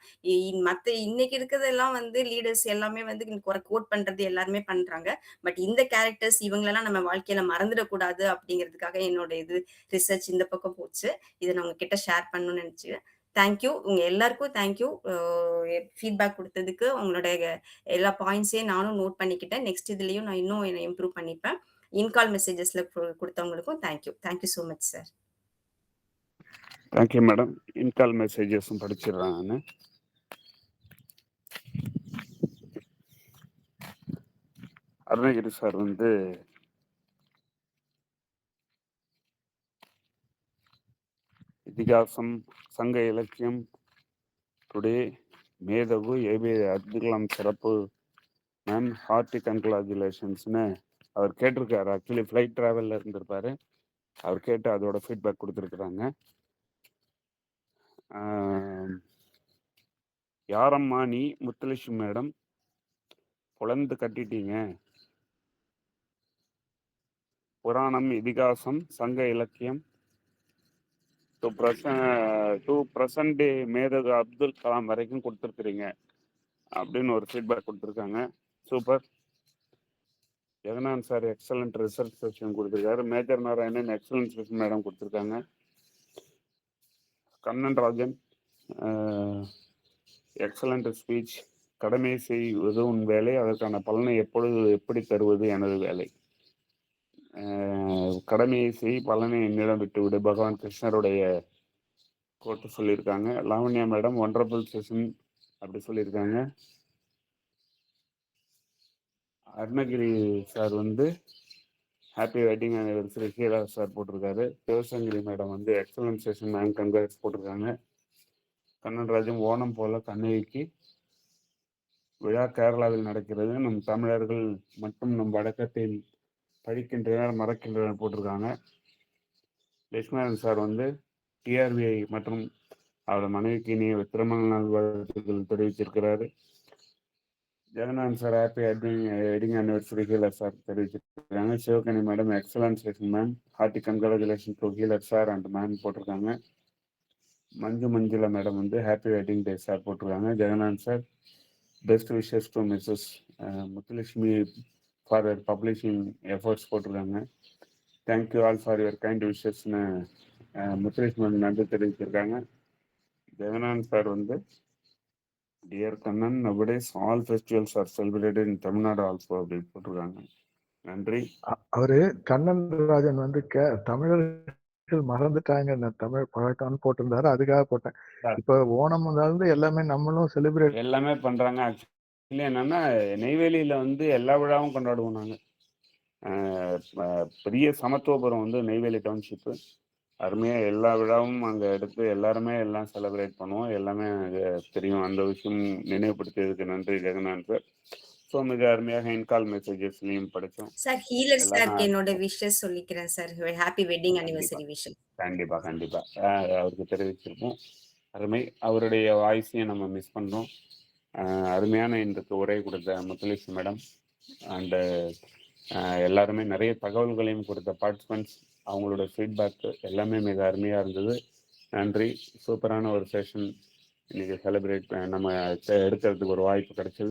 மத்த இன்னைக்கு இருக்கிறதெல்லாம் வந்து லீடர்ஸ் எல்லாமே வந்து கோட் பண்றது எல்லாருமே பண்றாங்க. பட் இந்த கேரக்டர்ஸ் இவங்களெல்லாம் நம்ம வாழ்க்கையில மறந்துடக்கூடாது அப்படிங்கிறதுக்காக என்னோட ரிசர்ச் இந்த பக்கம் போச்சு. இத நான் உங்ககிட்ட ஷேர் பண்ணணும்னு நினைச்சேன். தேங்க்யூ. உங்க எல்லாருக்கும் தேங்க்யூ. ஃபீட்பேக் குடுத்ததுக்கு உங்களுடைய எல்லா பாயிண்ட்ஸையும் நானும் நோட் பண்ணிக்கிட்டேன். நெக்ஸ்ட் இதுலயும் நான் இன்னும் என்ன இம்ப்ரூவ் பண்ணிப்பேன். இன்கால் மெசேஜஸ்ல குடுத்தவங்களுக்கும் thank you. Thank you so much sir. Thank you madam. இன்கால் மெசேஜஸும் படிச்சிடுறேன் நானு. அருணகிரி சார் வந்து இதிகாசம், சங்க இலக்கியம், டுடே, மேதகு, ஏபி அப்துல் கலாம் சிறப்பு மேம், ஹார்ட்டி கங்க்ராச்சுலேஷன்ஸ்னு அவர் கேட்டிருக்காரு. ஆக்சுவலி ஃப்ளைட் ட்ராவலில் இருந்திருப்பாரு. அவர் கேட்டு அதோட ஃபீட்பேக் கொடுத்துருக்குறாங்க. யாரம்மா நீ முத்துலட்சுமி மேடம், குழந்து கட்டிட்டீங்க. புராணம், இதிகாசம், சங்க இலக்கியம் டு பிரசன்ட் மேதகு அப்துல் கலாம் வரைக்கும் கொடுத்துருக்குறீங்க அப்படின்னு ஒரு ஃபீட்பேக் கொடுத்துருக்காங்க. Super. Jagannath sir excellent research session கொடுத்துருக்காரு. Major Narayanan excellent session madam கொடுத்துருக்காங்க. Kannan Rajan excellent speech. கடமை செய்வது உன் வேலை, அதற்கான பலனை எப்படி தருவது எனது வேலை. கடமையை செய், பலனை என்னிடம் விட்டு விடு, பகவான் கிருஷ்ணருடைய கோட்டு சொல்லியிருக்காங்க. லாவண்யா மேடம் ஒண்டர்ஃபுல் செஷன் அப்படி சொல்லியிருக்காங்க. அருணகிரி சார் வந்து happy wedding anniversary Heera sir போட்டிருக்காரு. சிவசங்கரி மேடம் வந்து எக்ஸலன்ட் செஷன் மேம் கங்க்ராட்ஸ் போட்டிருக்காங்க. கண்ணன்ராஜன் ஓணம் போல கண்ணகிக்கு விழா கேரளாவில் நடக்கிறது. நம் தமிழர்கள் மட்டும் நம் வழக்கத்தில் படிக்கின்றனர், மறக்கின்றனர் போட்டிருக்காங்க. லட்சுமணன் சார் வந்து டிஆர்பிஐ மற்றும் அவரோட மனைவிக்கு இனிய திருமண நாள் வாழ்த்துக்கள் தெரிவிச்சிருக்கிறாரு. Jagannath sir happy wedding anniversary healer sir தெரிவிச்சிருக்காங்க. Sivagani madam excellent session ma'am, hearty congratulation to healer sir and ma'am போட்டிருக்காங்க. மஞ்சுளா மேடம் வந்து ஹாப்பி வெட்டிங் டே சார் போட்டிருக்காங்க. Jagannath sir best wishes to Mrs Muthulakshmi for publishing efforts போட்டிருக்காங்க. Thank you all for your kind விஷஸ்னு முத்துலட்சுமி நன்றி தெரிவிச்சிருக்காங்க. Jagannath sir வந்து dear Kannan, nowadays all festivals are celebrated in Tamil Nadu also அப்படின்னு போட்டிருக்காங்க. நன்றி. அவரு கண்ணன் ராஜன் வந்து தமிழர்கள் மறந்துட்டாங்க தமிழ் பழக்கம்னு போட்டிருந்தாரு. அதுக்காக போட்டேன். இப்ப ஓணம் வந்து எல்லாமே நம்மளும் செலிப்ரேட் எல்லாமே பண்றாங்க. ஆக்சுவலி என்னன்னா, நெய்வேலியில வந்து எல்லா விழாவும் கொண்டாடுவோம் நாங்க. பெரிய சமத்துவபுரம் வந்து நெய்வேலி டவுன்ஷிப்பு. அருமையாக எல்லா விழாவும் அங்கே எடுத்து எல்லாருமே எல்லாம் செலிப்ரேட் பண்ணுவோம். எல்லாமே அங்கே தெரியும். அந்த விஷயம் நினைவுபடுத்தியதுக்கு நன்றி ஜெகநாத் சார். ஸோ மிக அருமையாக இன்கால் மெசேஜஸ்லையும் படித்தோம் சார். ஹீலர் சாருக்கு எல்லாரும். என்னோட விஷஸ் சொல்லிக்கிறேன் sir. Happy wedding anniversary wishes. கண்டிப்பா அவருக்கு தெரிவிச்சிருப்போம். அருமை. அவருடைய வாய்ஸையும் நம்ம மிஸ் பண்ணுறோம். அருமையான இன்றைக்கு உரை கொடுத்த முத்துலட்சுமி மேடம் அண்டு எல்லாருமே நிறைய தகவல்களையும் கொடுத்த பார்ட்டிசிபெண்ட்ஸ், அவங்களோட ஃபீட்பேக் எல்லாமே மிக அருமையாக இருந்தது. நன்றி. சூப்பரான ஒரு செஷன் இன்னைக்கு செலிப்ரேட் நம்ம எடுக்கிறதுக்கு ஒரு வாய்ப்பு கிடைச்சது.